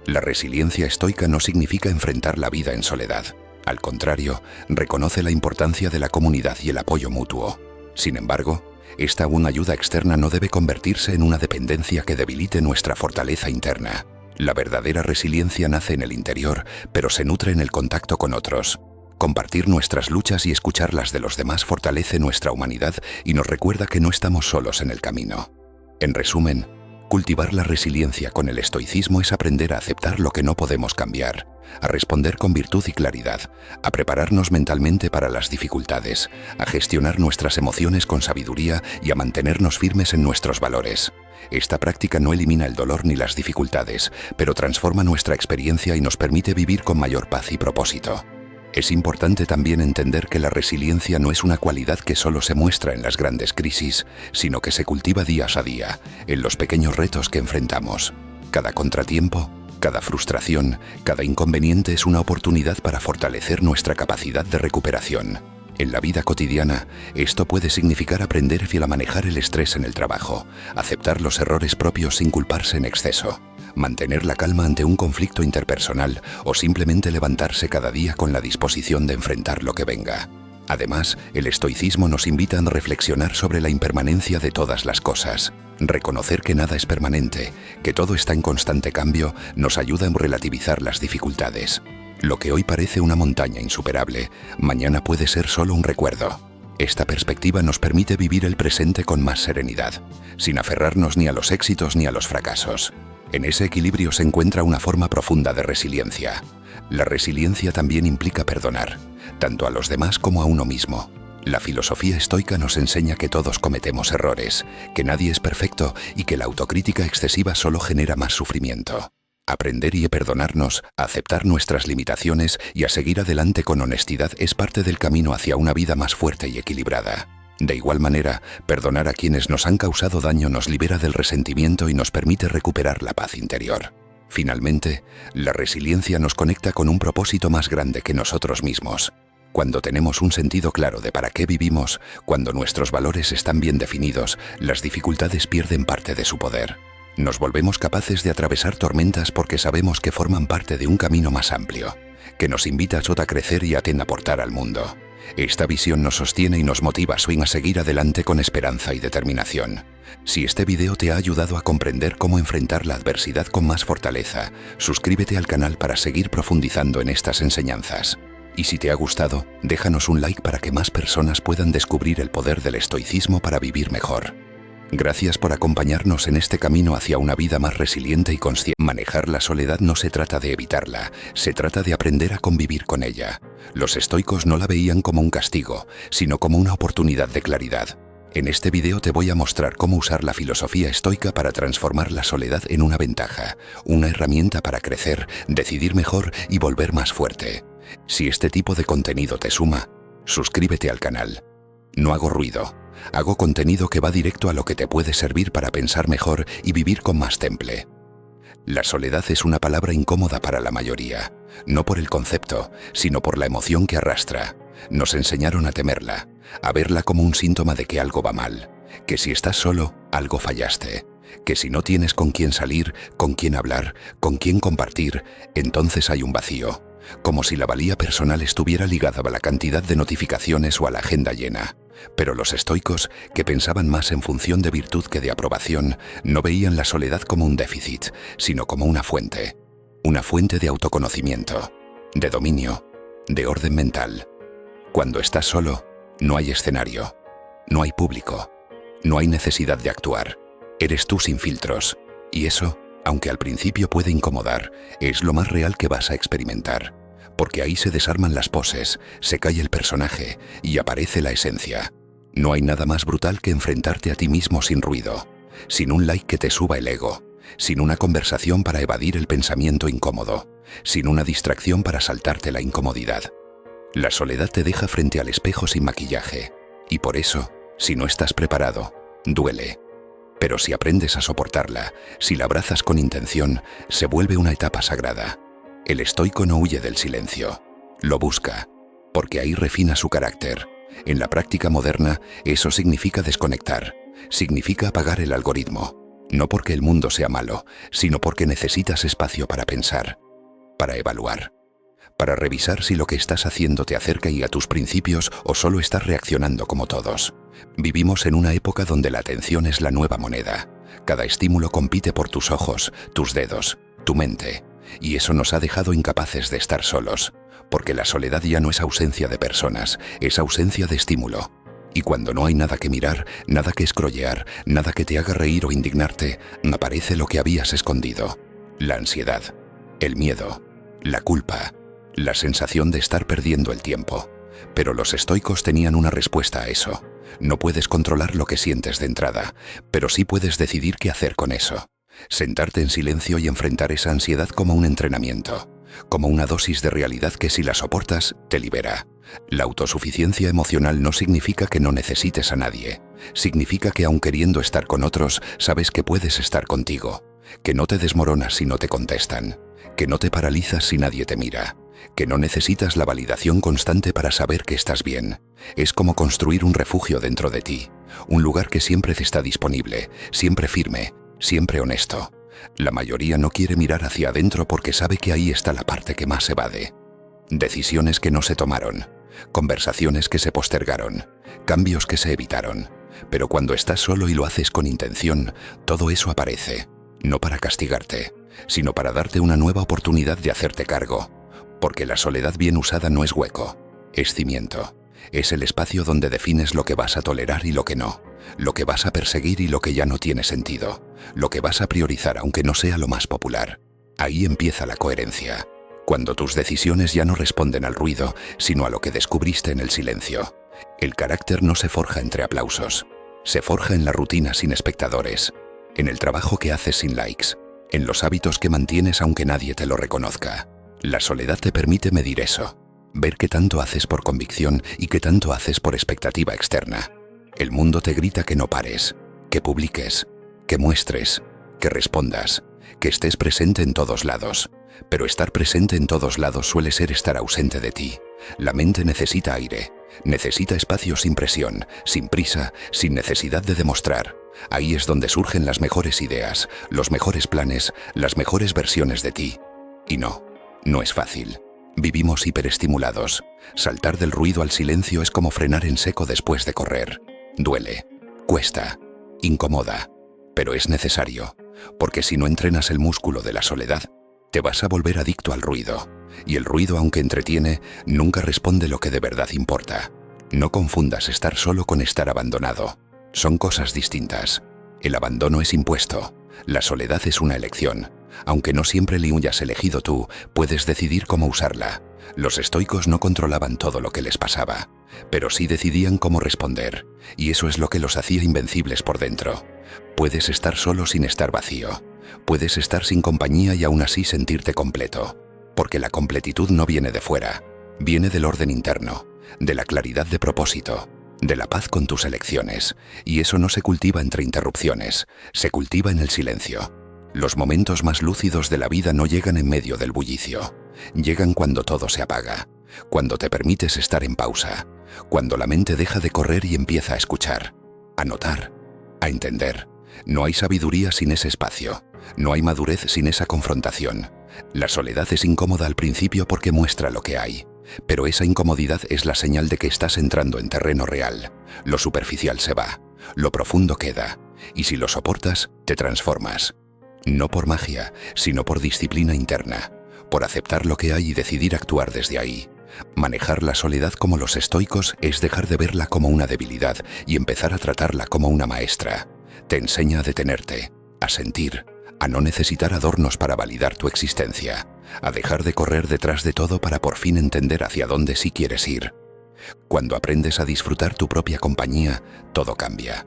[SPEAKER 1] La resiliencia estoica no significa enfrentar la vida en soledad. Al contrario, reconoce la importancia de la comunidad y el apoyo mutuo. Sin embargo, esta ayuda externa no debe convertirse en una dependencia que debilite nuestra fortaleza interna. La verdadera resiliencia nace en el interior, pero se nutre en el contacto con otros. Compartir nuestras luchas y escuchar las de los demás fortalece nuestra humanidad y nos recuerda que no estamos solos en el camino. En resumen, cultivar la resiliencia con el estoicismo es aprender a aceptar lo que no podemos cambiar, a responder con virtud y claridad, a prepararnos mentalmente para las dificultades, a gestionar nuestras emociones con sabiduría y a mantenernos firmes en nuestros valores. Esta práctica no elimina el dolor ni las dificultades, pero transforma nuestra experiencia y nos permite vivir con mayor paz y propósito. Es importante también entender que la resiliencia no es una cualidad que solo se muestra en las grandes crisis, sino que se cultiva día a día, en los pequeños retos que enfrentamos. Cada contratiempo, cada frustración, cada inconveniente es una oportunidad para fortalecer nuestra capacidad de recuperación. En la vida cotidiana, esto puede significar aprender a manejar el estrés en el trabajo, aceptar los errores propios sin culparse en exceso, mantener la calma ante un conflicto interpersonal o simplemente levantarse cada día con la disposición de enfrentar lo que venga. Además, el estoicismo nos invita a reflexionar sobre la impermanencia de todas las cosas. Reconocer que nada es permanente, que todo está en constante cambio, nos ayuda a relativizar las dificultades. Lo que hoy parece una montaña insuperable, mañana puede ser solo un recuerdo. Esta perspectiva nos permite vivir el presente con más serenidad, sin aferrarnos ni a los éxitos ni a los fracasos. En ese equilibrio se encuentra una forma profunda de resiliencia. La resiliencia también implica perdonar, tanto a los demás como a uno mismo. La filosofía estoica nos enseña que todos cometemos errores, que nadie es perfecto y que la autocrítica excesiva solo genera más sufrimiento. Aprender y perdonarnos, a aceptar nuestras limitaciones y a seguir adelante con honestidad es parte del camino hacia una vida más fuerte y equilibrada. De igual manera, perdonar a quienes nos han causado daño nos libera del resentimiento y nos permite recuperar la paz interior. Finalmente, la resiliencia nos conecta con un propósito más grande que nosotros mismos. Cuando tenemos un sentido claro de para qué vivimos, cuando nuestros valores están bien definidos, las dificultades pierden parte de su poder. Nos volvemos capaces de atravesar tormentas porque sabemos que forman parte de un camino más amplio, que nos invita a crecer y a aportar al mundo. Esta visión nos sostiene y nos motiva a seguir adelante con esperanza y determinación. Si este video te ha ayudado a comprender cómo enfrentar la adversidad con más fortaleza, suscríbete al canal para seguir profundizando en estas enseñanzas. Y si te ha gustado, déjanos un like para que más personas puedan descubrir el poder del estoicismo para vivir mejor. Gracias por acompañarnos en este camino hacia una vida más resiliente y consciente. Manejar la soledad no se trata de evitarla, se trata de aprender a convivir con ella. Los estoicos no la veían como un castigo, sino como una oportunidad de claridad. En este video te voy a mostrar cómo usar la filosofía estoica para transformar la soledad en una ventaja, una herramienta para crecer, decidir mejor y volver más fuerte. Si este tipo de contenido te suma, suscríbete al canal. No hago ruido, hago contenido que va directo a lo que te puede servir para pensar mejor y vivir con más temple. La soledad es una palabra incómoda para la mayoría, no por el concepto, sino por la emoción que arrastra. Nos enseñaron a temerla, a verla como un síntoma de que algo va mal, que si estás solo, algo fallaste, que si no tienes con quién salir, con quién hablar, con quién compartir, entonces hay un vacío, como si la valía personal estuviera ligada a la cantidad de notificaciones o a la agenda llena. Pero los estoicos, que pensaban más en función de virtud que de aprobación, no veían la soledad como un déficit, sino como una fuente de autoconocimiento, de dominio, de orden mental. Cuando estás solo, no hay escenario, no hay público, no hay necesidad de actuar. Eres tú sin filtros, y eso, aunque al principio puede incomodar, es lo más real que vas a experimentar, porque ahí se desarman las poses, se cae el personaje y aparece la esencia. No hay nada más brutal que enfrentarte a ti mismo sin ruido, sin un like que te suba el ego, sin una conversación para evadir el pensamiento incómodo, sin una distracción para saltarte la incomodidad. La soledad te deja frente al espejo sin maquillaje, y por eso, si no estás preparado, duele. Pero si aprendes a soportarla, si la abrazas con intención, se vuelve una etapa sagrada. El estoico no huye del silencio, lo busca, porque ahí refina su carácter. En la práctica moderna, eso significa desconectar, significa apagar el algoritmo, no porque el mundo sea malo, sino porque necesitas espacio para pensar, para evaluar, para revisar si lo que estás haciendo te acerca a tus principios o solo estás reaccionando como todos. Vivimos en una época donde la atención es la nueva moneda. Cada estímulo compite por tus ojos, tus dedos, tu mente. Y eso nos ha dejado incapaces de estar solos, porque la soledad ya no es ausencia de personas, es ausencia de estímulo. Y cuando no hay nada que mirar, nada que scrollear, nada que te haga reír o indignarte, aparece lo que habías escondido. La ansiedad, el miedo, la culpa, la sensación de estar perdiendo el tiempo. Pero los estoicos tenían una respuesta a eso. No puedes controlar lo que sientes de entrada, pero sí puedes decidir qué hacer con eso. Sentarte en silencio y enfrentar esa ansiedad como un entrenamiento, como una dosis de realidad que si la soportas, te libera. La autosuficiencia emocional no significa que no necesites a nadie. Significa que aun queriendo estar con otros, sabes que puedes estar contigo, que no te desmoronas si no te contestan, que no te paralizas si nadie te mira, que no necesitas la validación constante para saber que estás bien. Es como construir un refugio dentro de ti, un lugar que siempre te está disponible, siempre firme, siempre honesto. La mayoría no quiere mirar hacia adentro porque sabe que ahí está la parte que más evade. Decisiones que no se tomaron, conversaciones que se postergaron, cambios que se evitaron. Pero cuando estás solo y lo haces con intención, todo eso aparece, no para castigarte, sino para darte una nueva oportunidad de hacerte cargo. Porque la soledad bien usada no es hueco, es cimiento. Es el espacio donde defines lo que vas a tolerar y lo que no, lo que vas a perseguir y lo que ya no tiene sentido, lo que vas a priorizar aunque no sea lo más popular. Ahí empieza la coherencia, cuando tus decisiones ya no responden al ruido, sino a lo que descubriste en el silencio. El carácter no se forja entre aplausos, se forja en la rutina sin espectadores, en el trabajo que haces sin likes, en los hábitos que mantienes aunque nadie te lo reconozca. La soledad te permite medir eso, ver qué tanto haces por convicción y qué tanto haces por expectativa externa. El mundo te grita que no pares, que publiques, que muestres, que respondas, que estés presente en todos lados. Pero estar presente en todos lados suele ser estar ausente de ti. La mente necesita aire, necesita espacio sin presión, sin prisa, sin necesidad de demostrar. Ahí es donde surgen las mejores ideas, los mejores planes, las mejores versiones de ti. Y no es fácil. Vivimos hiperestimulados. Saltar del ruido al silencio es como frenar en seco después de correr. Duele, cuesta, incomoda, pero es necesario, porque si no entrenas el músculo de la soledad, te vas a volver adicto al ruido. Y el ruido, aunque entretiene, nunca responde lo que de verdad importa. No confundas estar solo con estar abandonado. Son cosas distintas. El abandono es impuesto. La soledad es una elección. Aunque no siempre la hayas elegido tú, puedes decidir cómo usarla. Los estoicos no controlaban todo lo que les pasaba, pero sí decidían cómo responder, y eso es lo que los hacía invencibles por dentro. Puedes estar solo sin estar vacío. Puedes estar sin compañía y aún así sentirte completo. Porque la completitud no viene de fuera, viene del orden interno, de la claridad de propósito, de la paz con tus elecciones, y eso no se cultiva entre interrupciones, se cultiva en el silencio. Los momentos más lúcidos de la vida no llegan en medio del bullicio, llegan cuando todo se apaga, cuando te permites estar en pausa, cuando la mente deja de correr y empieza a escuchar, a notar, a entender. No hay sabiduría sin ese espacio, no hay madurez sin esa confrontación. La soledad es incómoda al principio porque muestra lo que hay, pero esa incomodidad es la señal de que estás entrando en terreno real. Lo superficial se va, lo profundo queda, y si lo soportas, te transformas. No por magia, sino por disciplina interna, por aceptar lo que hay y decidir actuar desde ahí. Manejar la soledad como los estoicos es dejar de verla como una debilidad y empezar a tratarla como una maestra. Te enseña a detenerte, a sentir, a no necesitar adornos para validar tu existencia, a dejar de correr detrás de todo para por fin entender hacia dónde sí quieres ir. Cuando aprendes a disfrutar tu propia compañía, todo cambia.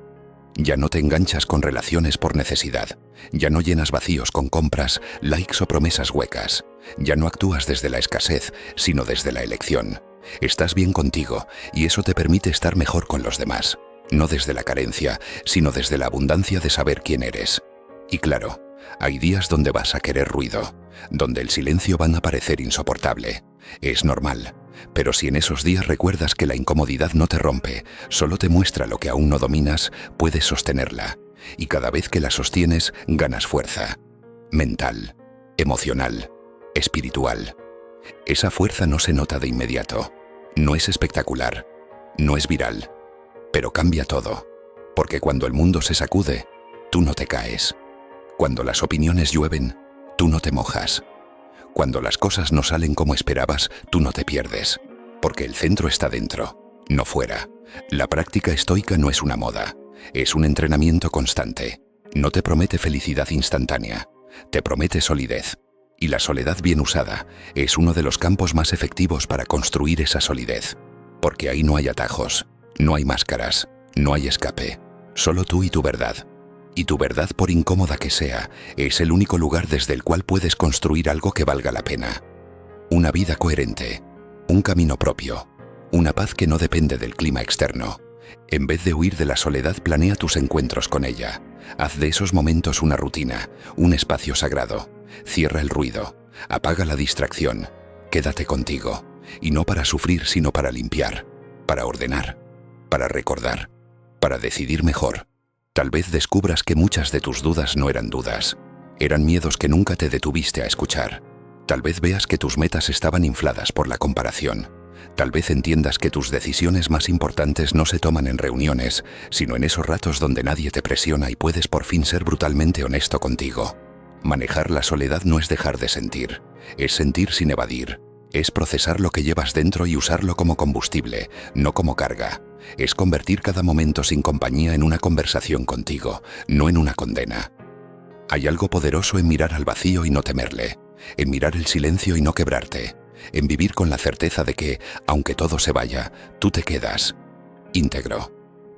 [SPEAKER 1] Ya no te enganchas con relaciones por necesidad, ya no llenas vacíos con compras, likes o promesas huecas, ya no actúas desde la escasez, sino desde la elección. Estás bien contigo y eso te permite estar mejor con los demás, no desde la carencia, sino desde la abundancia de saber quién eres. Y claro, hay días donde vas a querer ruido, donde el silencio va a parecer insoportable. Es normal, pero si en esos días recuerdas que la incomodidad no te rompe, solo te muestra lo que aún no dominas, puedes sostenerla. Y cada vez que la sostienes, ganas fuerza. Mental, emocional, espiritual. Esa fuerza no se nota de inmediato. No es espectacular, no es viral, pero cambia todo. Porque cuando el mundo se sacude, tú no te caes. Cuando las opiniones llueven, tú no te mojas. Cuando las cosas no salen como esperabas, tú no te pierdes. Porque el centro está dentro, no fuera. La práctica estoica no es una moda, es un entrenamiento constante. No te promete felicidad instantánea, te promete solidez. Y la soledad bien usada es uno de los campos más efectivos para construir esa solidez. Porque ahí no hay atajos, no hay máscaras, no hay escape. Solo tú y tu verdad. Y tu verdad, por incómoda que sea, es el único lugar desde el cual puedes construir algo que valga la pena. Una vida coherente, un camino propio, una paz que no depende del clima externo. En vez de huir de la soledad, planea tus encuentros con ella. Haz de esos momentos una rutina, un espacio sagrado. Cierra el ruido, apaga la distracción, quédate contigo. Y no para sufrir, sino para limpiar, para ordenar, para recordar, para decidir mejor. Tal vez descubras que muchas de tus dudas no eran dudas, eran miedos que nunca te detuviste a escuchar. Tal vez veas que tus metas estaban infladas por la comparación. Tal vez entiendas que tus decisiones más importantes no se toman en reuniones, sino en esos ratos donde nadie te presiona y puedes por fin ser brutalmente honesto contigo. Manejar la soledad no es dejar de sentir, es sentir sin evadir. Es procesar lo que llevas dentro y usarlo como combustible, no como carga. Es convertir cada momento sin compañía en una conversación contigo, no en una condena. Hay algo poderoso en mirar al vacío y no temerle, en mirar el silencio y no quebrarte, en vivir con la certeza de que, aunque todo se vaya, tú te quedas íntegro,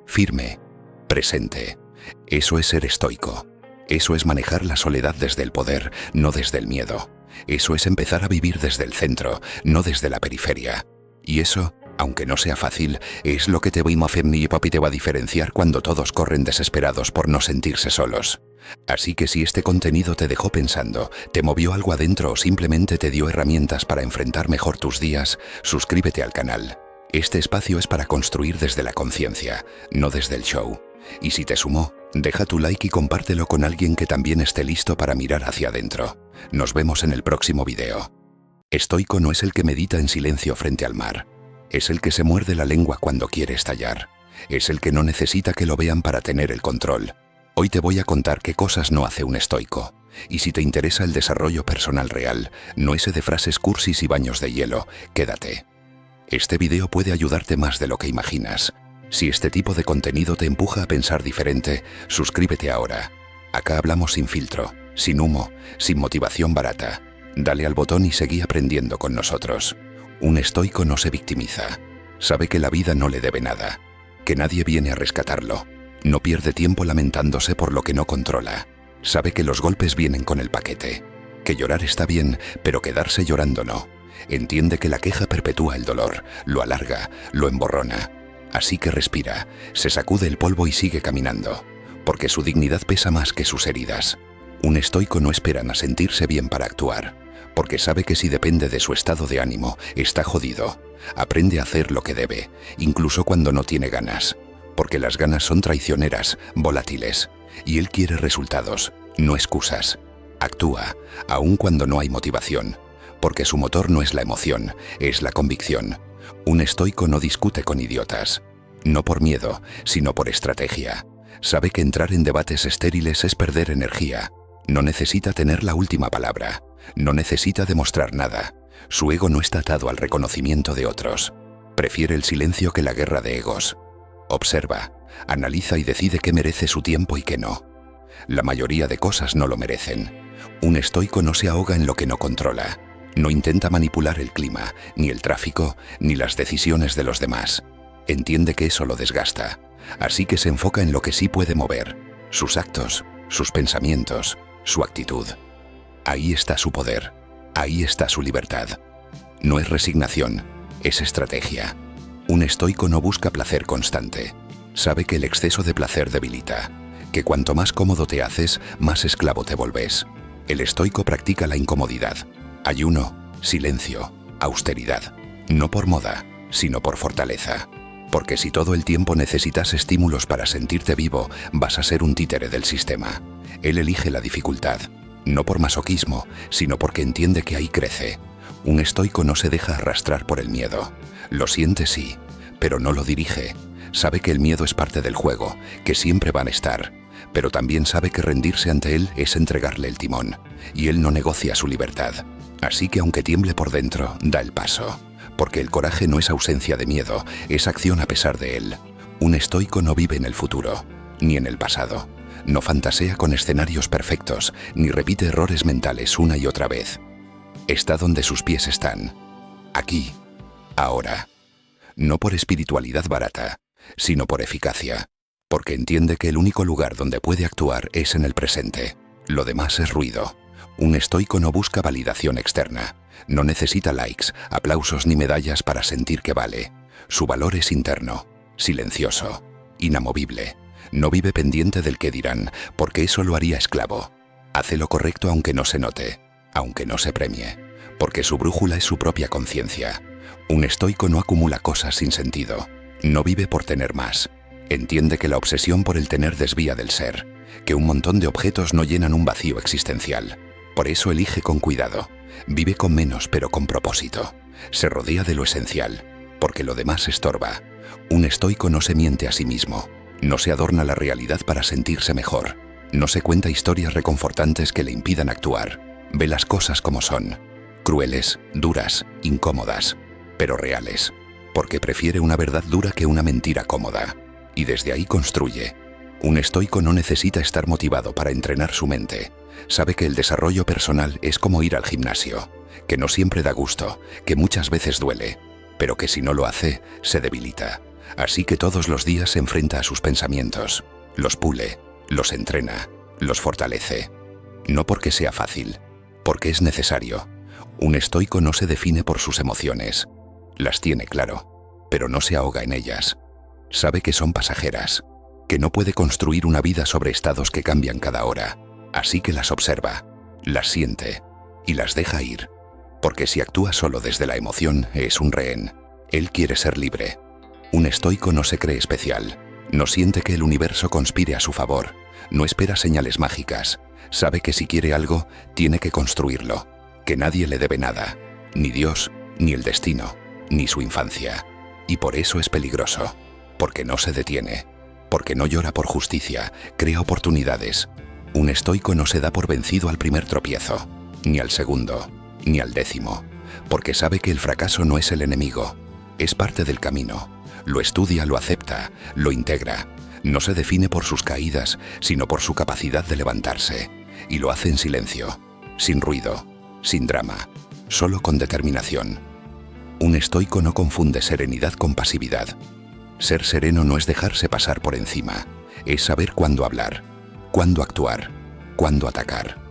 [SPEAKER 1] firme, presente. Eso es ser estoico. Eso es manejar la soledad desde el poder, no desde el miedo. Eso es empezar a vivir desde el centro, no desde la periferia. Y eso, aunque no sea fácil, es lo que te va a diferenciar cuando todos corren desesperados por no sentirse solos. Así que si este contenido te dejó pensando, te movió algo adentro o simplemente te dio herramientas para enfrentar mejor tus días, suscríbete al canal. Este espacio es para construir desde la conciencia, no desde el show. Y si te sumó, deja tu like y compártelo con alguien que también esté listo para mirar hacia adentro. Nos vemos en el próximo video. Estoico no es el que medita en silencio frente al mar. Es el que se muerde la lengua cuando quiere estallar. Es el que no necesita que lo vean para tener el control. Hoy te voy a contar qué cosas no hace un estoico. Y si te interesa el desarrollo personal real, no ese de frases cursis y baños de hielo, quédate. Este video puede ayudarte más de lo que imaginas. Si este tipo de contenido te empuja a pensar diferente, suscríbete ahora. Acá hablamos sin filtro, sin humo, sin motivación barata. Dale al botón y seguí aprendiendo con nosotros. Un estoico no se victimiza. Sabe que la vida no le debe nada, que nadie viene a rescatarlo. No pierde tiempo lamentándose por lo que no controla. Sabe que los golpes vienen con el paquete, que llorar está bien, pero quedarse llorando no. Entiende que la queja perpetúa el dolor, lo alarga, lo emborrona. Así que respira, se sacude el polvo y sigue caminando, porque su dignidad pesa más que sus heridas. Un estoico no espera a sentirse bien para actuar, porque sabe que si depende de su estado de ánimo, está jodido. Aprende a hacer lo que debe, incluso cuando no tiene ganas, porque las ganas son traicioneras, volátiles, y él quiere resultados, no excusas. Actúa, aun cuando no hay motivación, porque su motor no es la emoción, es la convicción. Un estoico no discute con idiotas, no por miedo, sino por estrategia. Sabe que entrar en debates estériles es perder energía. No necesita tener la última palabra, no necesita demostrar nada. Su ego no está atado al reconocimiento de otros. Prefiere el silencio que la guerra de egos. Observa, analiza y decide qué merece su tiempo y qué no. La mayoría de cosas no lo merecen. Un estoico no se ahoga en lo que no controla. No intenta manipular el clima, ni el tráfico, ni las decisiones de los demás. Entiende que eso lo desgasta, así que se enfoca en lo que sí puede mover: sus actos, sus pensamientos, su actitud. Ahí está su poder, ahí está su libertad. No es resignación, es estrategia. Un estoico no busca placer constante. Sabe que el exceso de placer debilita, que cuanto más cómodo te haces, más esclavo te volves. El estoico practica la incomodidad. Ayuno, silencio, austeridad. No por moda, sino por fortaleza. Porque si todo el tiempo necesitas estímulos para sentirte vivo, vas a ser un títere del sistema. Él elige la dificultad, no por masoquismo, sino porque entiende que ahí crece. Un estoico no se deja arrastrar por el miedo. Lo siente sí, pero no lo dirige. Sabe que el miedo es parte del juego, que siempre van a estar, pero también sabe que rendirse ante él es entregarle el timón, y él no negocia su libertad. Así que aunque tiemble por dentro, da el paso, porque el coraje no es ausencia de miedo, es acción a pesar de él. Un estoico no vive en el futuro, ni en el pasado. No fantasea con escenarios perfectos, ni repite errores mentales una y otra vez. Está donde sus pies están, aquí, ahora. No por espiritualidad barata, sino por eficacia, porque entiende que el único lugar donde puede actuar es en el presente. Lo demás es ruido. Un estoico no busca validación externa, no necesita likes, aplausos ni medallas para sentir que vale. Su valor es interno, silencioso, inamovible. No vive pendiente del qué dirán, porque eso lo haría esclavo. Hace lo correcto aunque no se note, aunque no se premie, porque su brújula es su propia conciencia. Un estoico no acumula cosas sin sentido, no vive por tener más. Entiende que la obsesión por el tener desvía del ser, que un montón de objetos no llenan un vacío existencial. Por eso elige con cuidado, vive con menos pero con propósito. Se rodea de lo esencial, porque lo demás estorba. Un estoico no se miente a sí mismo, no se adorna la realidad para sentirse mejor, no se cuenta historias reconfortantes que le impidan actuar. Ve las cosas como son, crueles, duras, incómodas, pero reales, porque prefiere una verdad dura que una mentira cómoda, y desde ahí construye. Un estoico no necesita estar motivado para entrenar su mente. Sabe que el desarrollo personal es como ir al gimnasio, que no siempre da gusto, que muchas veces duele, pero que si no lo hace, se debilita. Así que todos los días se enfrenta a sus pensamientos, los pule, los entrena, los fortalece. No porque sea fácil, porque es necesario. Un estoico no se define por sus emociones. Las tiene claro, pero no se ahoga en ellas. Sabe que son pasajeras, que no puede construir una vida sobre estados que cambian cada hora. Así que las observa, las siente y las deja ir. Porque si actúa solo desde la emoción, es un rehén. Él quiere ser libre. Un estoico no se cree especial, no siente que el universo conspire a su favor, no espera señales mágicas. Sabe que si quiere algo, tiene que construirlo, que nadie le debe nada, ni Dios, ni el destino, ni su infancia. Y por eso es peligroso, porque no se detiene, porque no llora por justicia, crea oportunidades. Un estoico no se da por vencido al primer tropiezo, ni al segundo, ni al 10º, porque sabe que el fracaso no es el enemigo, es parte del camino. Lo estudia, lo acepta, lo integra. No se define por sus caídas, sino por su capacidad de levantarse. Y lo hace en silencio, sin ruido, sin drama, solo con determinación. Un estoico no confunde serenidad con pasividad. Ser sereno no es dejarse pasar por encima, es saber cuándo hablar, cuándo actuar, cuándo atacar.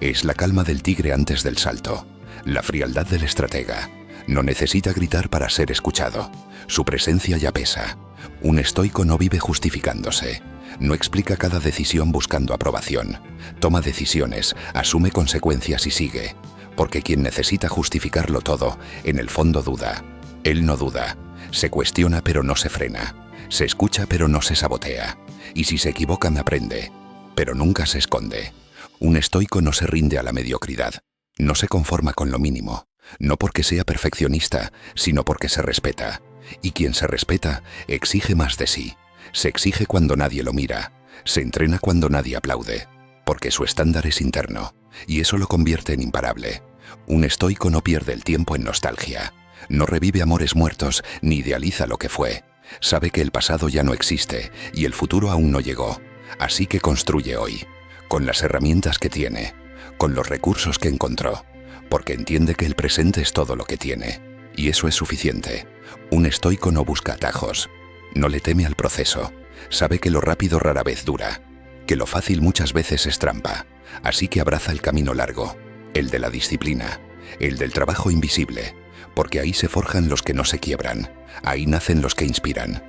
[SPEAKER 1] Es la calma del tigre antes del salto, la frialdad del estratega. No necesita gritar para ser escuchado, su presencia ya pesa. Un estoico no vive justificándose, no explica cada decisión buscando aprobación. Toma decisiones, asume consecuencias y sigue, porque quien necesita justificarlo todo, en el fondo duda. Él no duda, se cuestiona pero no se frena, se escucha pero no se sabotea, y si se equivoca aprende, pero nunca se esconde. Un estoico no se rinde a la mediocridad, no se conforma con lo mínimo, no porque sea perfeccionista, sino porque se respeta. Y quien se respeta, exige más de sí. Se exige cuando nadie lo mira, se entrena cuando nadie aplaude, porque su estándar es interno, y eso lo convierte en imparable. Un estoico no pierde el tiempo en nostalgia, no revive amores muertos, ni idealiza lo que fue. Sabe que el pasado ya no existe, y el futuro aún no llegó, así que construye hoy, con las herramientas que tiene, con los recursos que encontró, porque entiende que el presente es todo lo que tiene, y eso es suficiente. Un estoico no busca atajos, no le teme al proceso, sabe que lo rápido rara vez dura, que lo fácil muchas veces es trampa, así que abraza el camino largo, el de la disciplina, el del trabajo invisible, porque ahí se forjan los que no se quiebran, ahí nacen los que inspiran.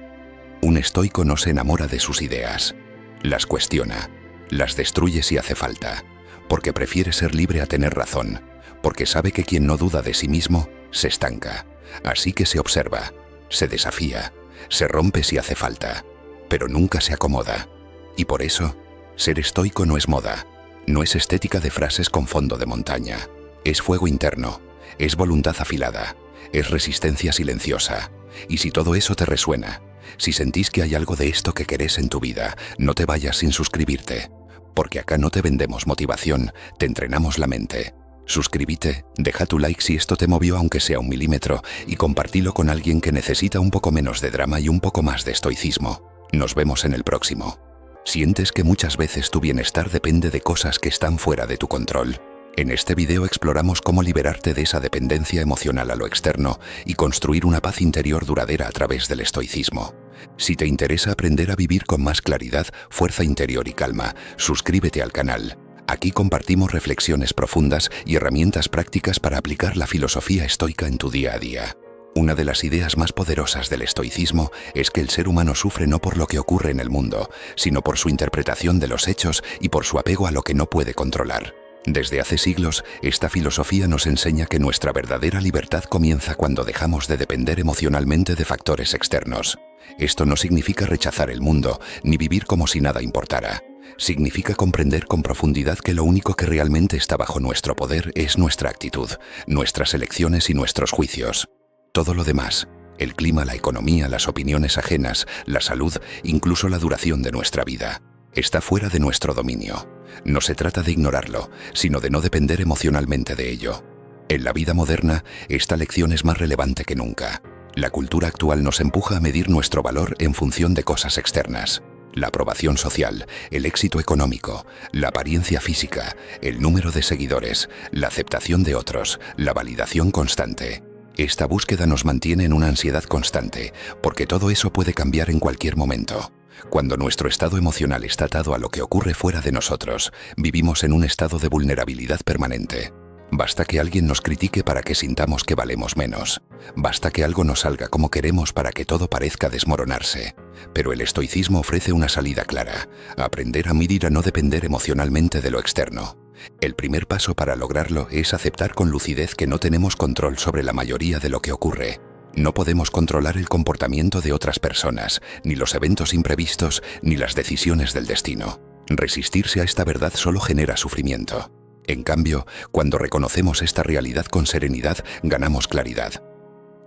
[SPEAKER 1] Un estoico no se enamora de sus ideas, las cuestiona, las destruye si hace falta, porque prefiere ser libre a tener razón, porque sabe que quien no duda de sí mismo, se estanca, así que se observa, se desafía, se rompe si hace falta, pero nunca se acomoda. Y por eso, ser estoico no es moda, no es estética de frases con fondo de montaña, es fuego interno, es voluntad afilada, es resistencia silenciosa. Y si todo eso te resuena, si sentís que hay algo de esto que querés en tu vida, no te vayas sin suscribirte, porque acá no te vendemos motivación, te entrenamos la mente. Suscríbete, deja tu like si esto te movió aunque sea 1 milímetro y compartilo con alguien que necesita un poco menos de drama y un poco más de estoicismo. Nos vemos en el próximo. ¿Sientes que muchas veces tu bienestar depende de cosas que están fuera de tu control? En este video exploramos cómo liberarte de esa dependencia emocional a lo externo y construir una paz interior duradera a través del estoicismo. Si te interesa aprender a vivir con más claridad, fuerza interior y calma, suscríbete al canal. Aquí compartimos reflexiones profundas y herramientas prácticas para aplicar la filosofía estoica en tu día a día. Una de las ideas más poderosas del estoicismo es que el ser humano sufre no por lo que ocurre en el mundo, sino por su interpretación de los hechos y por su apego a lo que no puede controlar. Desde hace siglos, esta filosofía nos enseña que nuestra verdadera libertad comienza cuando dejamos de depender emocionalmente de factores externos. Esto no significa rechazar el mundo, ni vivir como si nada importara. Significa comprender con profundidad que lo único que realmente está bajo nuestro poder es nuestra actitud, nuestras elecciones y nuestros juicios. Todo lo demás, el clima, la economía, las opiniones ajenas, la salud, incluso la duración de nuestra vida, está fuera de nuestro dominio. No se trata de ignorarlo, sino de no depender emocionalmente de ello. En la vida moderna, esta lección es más relevante que nunca. La cultura actual nos empuja a medir nuestro valor en función de cosas externas. La aprobación social, el éxito económico, la apariencia física, el número de seguidores, la aceptación de otros, la validación constante. Esta búsqueda nos mantiene en una ansiedad constante, porque todo eso puede cambiar en cualquier momento. Cuando nuestro estado emocional está atado a lo que ocurre fuera de nosotros, vivimos en un estado de vulnerabilidad permanente. Basta que alguien nos critique para que sintamos que valemos menos. Basta que algo no salga como queremos para que todo parezca desmoronarse. Pero el estoicismo ofrece una salida clara: aprender a medir, a no depender emocionalmente de lo externo. El primer paso para lograrlo es aceptar con lucidez que no tenemos control sobre la mayoría de lo que ocurre. No podemos controlar el comportamiento de otras personas, ni los eventos imprevistos, ni las decisiones del destino. Resistirse a esta verdad solo genera sufrimiento. En cambio, cuando reconocemos esta realidad con serenidad, ganamos claridad.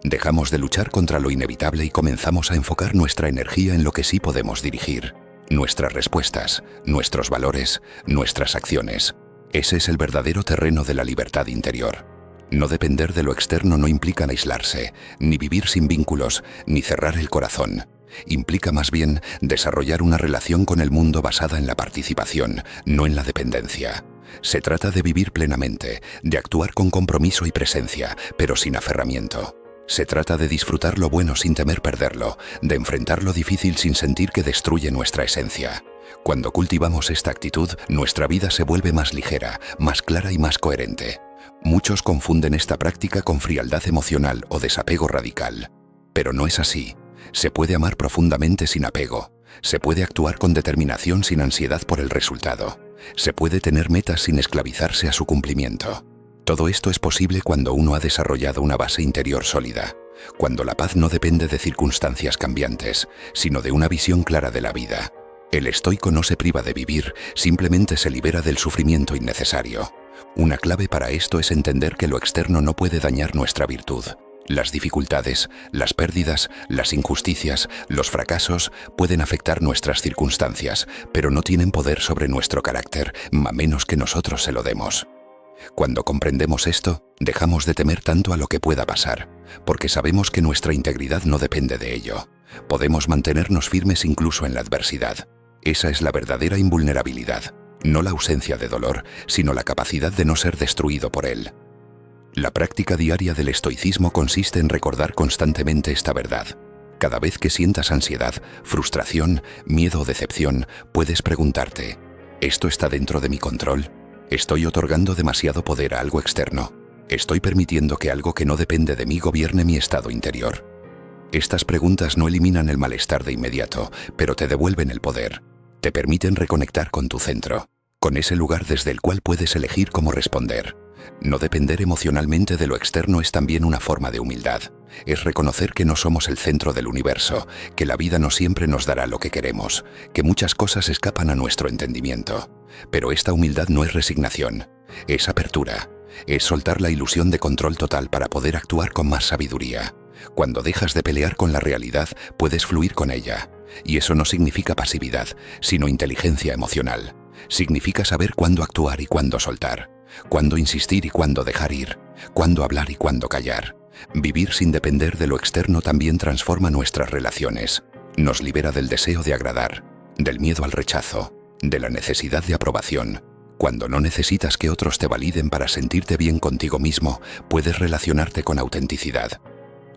[SPEAKER 1] Dejamos de luchar contra lo inevitable y comenzamos a enfocar nuestra energía en lo que sí podemos dirigir: nuestras respuestas, nuestros valores, nuestras acciones. Ese es el verdadero terreno de la libertad interior. No depender de lo externo no implica aislarse, ni vivir sin vínculos, ni cerrar el corazón. Implica más bien desarrollar una relación con el mundo basada en la participación, no en la dependencia. Se trata de vivir plenamente, de actuar con compromiso y presencia, pero sin aferramiento. Se trata de disfrutar lo bueno sin temer perderlo, de enfrentar lo difícil sin sentir que destruye nuestra esencia. Cuando cultivamos esta actitud, nuestra vida se vuelve más ligera, más clara y más coherente. Muchos confunden esta práctica con frialdad emocional o desapego radical. Pero no es así. Se puede amar profundamente sin apego. Se puede actuar con determinación sin ansiedad por el resultado. Se puede tener metas sin esclavizarse a su cumplimiento. Todo esto es posible cuando uno ha desarrollado una base interior sólida, cuando la paz no depende de circunstancias cambiantes, sino de una visión clara de la vida. El estoico no se priva de vivir, simplemente se libera del sufrimiento innecesario. Una clave para esto es entender que lo externo no puede dañar nuestra virtud. Las dificultades, las pérdidas, las injusticias, los fracasos pueden afectar nuestras circunstancias, pero no tienen poder sobre nuestro carácter, a menos que nosotros se lo demos. Cuando comprendemos esto, dejamos de temer tanto a lo que pueda pasar, porque sabemos que nuestra integridad no depende de ello. Podemos mantenernos firmes incluso en la adversidad. Esa es la verdadera invulnerabilidad, no la ausencia de dolor, sino la capacidad de no ser destruido por él. La práctica diaria del estoicismo consiste en recordar constantemente esta verdad. Cada vez que sientas ansiedad, frustración, miedo o decepción, puedes preguntarte: ¿esto está dentro de mi control? ¿Estoy otorgando demasiado poder a algo externo? ¿Estoy permitiendo que algo que no depende de mí gobierne mi estado interior? Estas preguntas no eliminan el malestar de inmediato, pero te devuelven el poder. Te permiten reconectar con tu centro, con ese lugar desde el cual puedes elegir cómo responder. No depender emocionalmente de lo externo es también una forma de humildad. Es reconocer que no somos el centro del universo, que la vida no siempre nos dará lo que queremos, que muchas cosas escapan a nuestro entendimiento. Pero esta humildad no es resignación, es apertura. Es soltar la ilusión de control total para poder actuar con más sabiduría. Cuando dejas de pelear con la realidad, puedes fluir con ella. Y eso no significa pasividad, sino inteligencia emocional. Significa saber cuándo actuar y cuándo soltar, cuándo insistir y cuándo dejar ir, cuándo hablar y cuándo callar. Vivir sin depender de lo externo también transforma nuestras relaciones. Nos libera del deseo de agradar, del miedo al rechazo, de la necesidad de aprobación. Cuando no necesitas que otros te validen para sentirte bien contigo mismo, puedes relacionarte con autenticidad.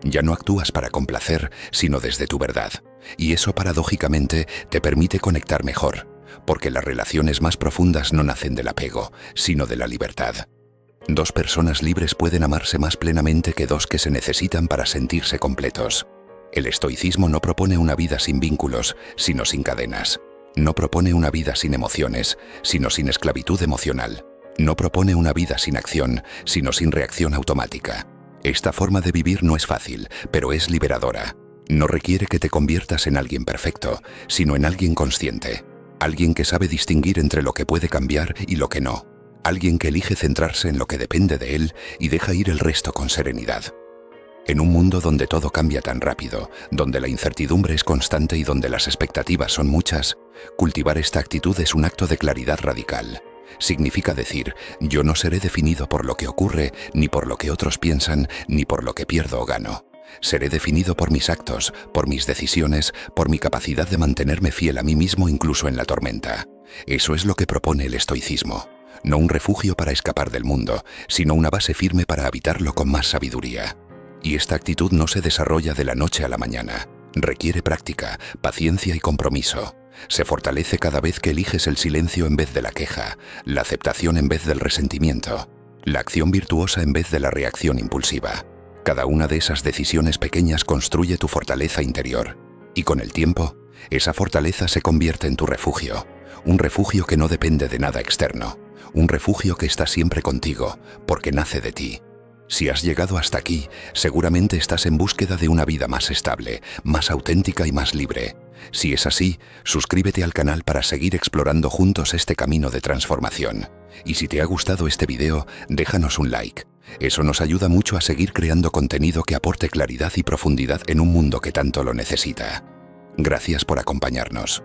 [SPEAKER 1] Ya no actúas para complacer, sino desde tu verdad. Y eso paradójicamente te permite conectar mejor, porque las relaciones más profundas no nacen del apego, sino de la libertad. Dos personas libres pueden amarse más plenamente que dos que se necesitan para sentirse completos. El estoicismo no propone una vida sin vínculos, sino sin cadenas. No propone una vida sin emociones, sino sin esclavitud emocional. No propone una vida sin acción, sino sin reacción automática. Esta forma de vivir no es fácil, pero es liberadora. No requiere que te conviertas en alguien perfecto, sino en alguien consciente. Alguien que sabe distinguir entre lo que puede cambiar y lo que no. Alguien que elige centrarse en lo que depende de él y deja ir el resto con serenidad. En un mundo donde todo cambia tan rápido, donde la incertidumbre es constante y donde las expectativas son muchas, cultivar esta actitud es un acto de claridad radical. Significa decir: yo no seré definido por lo que ocurre, ni por lo que otros piensan, ni por lo que pierdo o gano. Seré definido por mis actos, por mis decisiones, por mi capacidad de mantenerme fiel a mí mismo incluso en la tormenta. Eso es lo que propone el estoicismo. No un refugio para escapar del mundo, sino una base firme para habitarlo con más sabiduría. Y esta actitud no se desarrolla de la noche a la mañana. Requiere práctica, paciencia y compromiso. Se fortalece cada vez que eliges el silencio en vez de la queja, la aceptación en vez del resentimiento, la acción virtuosa en vez de la reacción impulsiva. Cada una de esas decisiones pequeñas construye tu fortaleza interior. Y con el tiempo, esa fortaleza se convierte en tu refugio. Un refugio que no depende de nada externo. Un refugio que está siempre contigo, porque nace de ti. Si has llegado hasta aquí, seguramente estás en búsqueda de una vida más estable, más auténtica y más libre. Si es así, suscríbete al canal para seguir explorando juntos este camino de transformación. Y si te ha gustado este video, déjanos un like. Eso nos ayuda mucho a seguir creando contenido que aporte claridad y profundidad en un mundo que tanto lo necesita. Gracias por acompañarnos.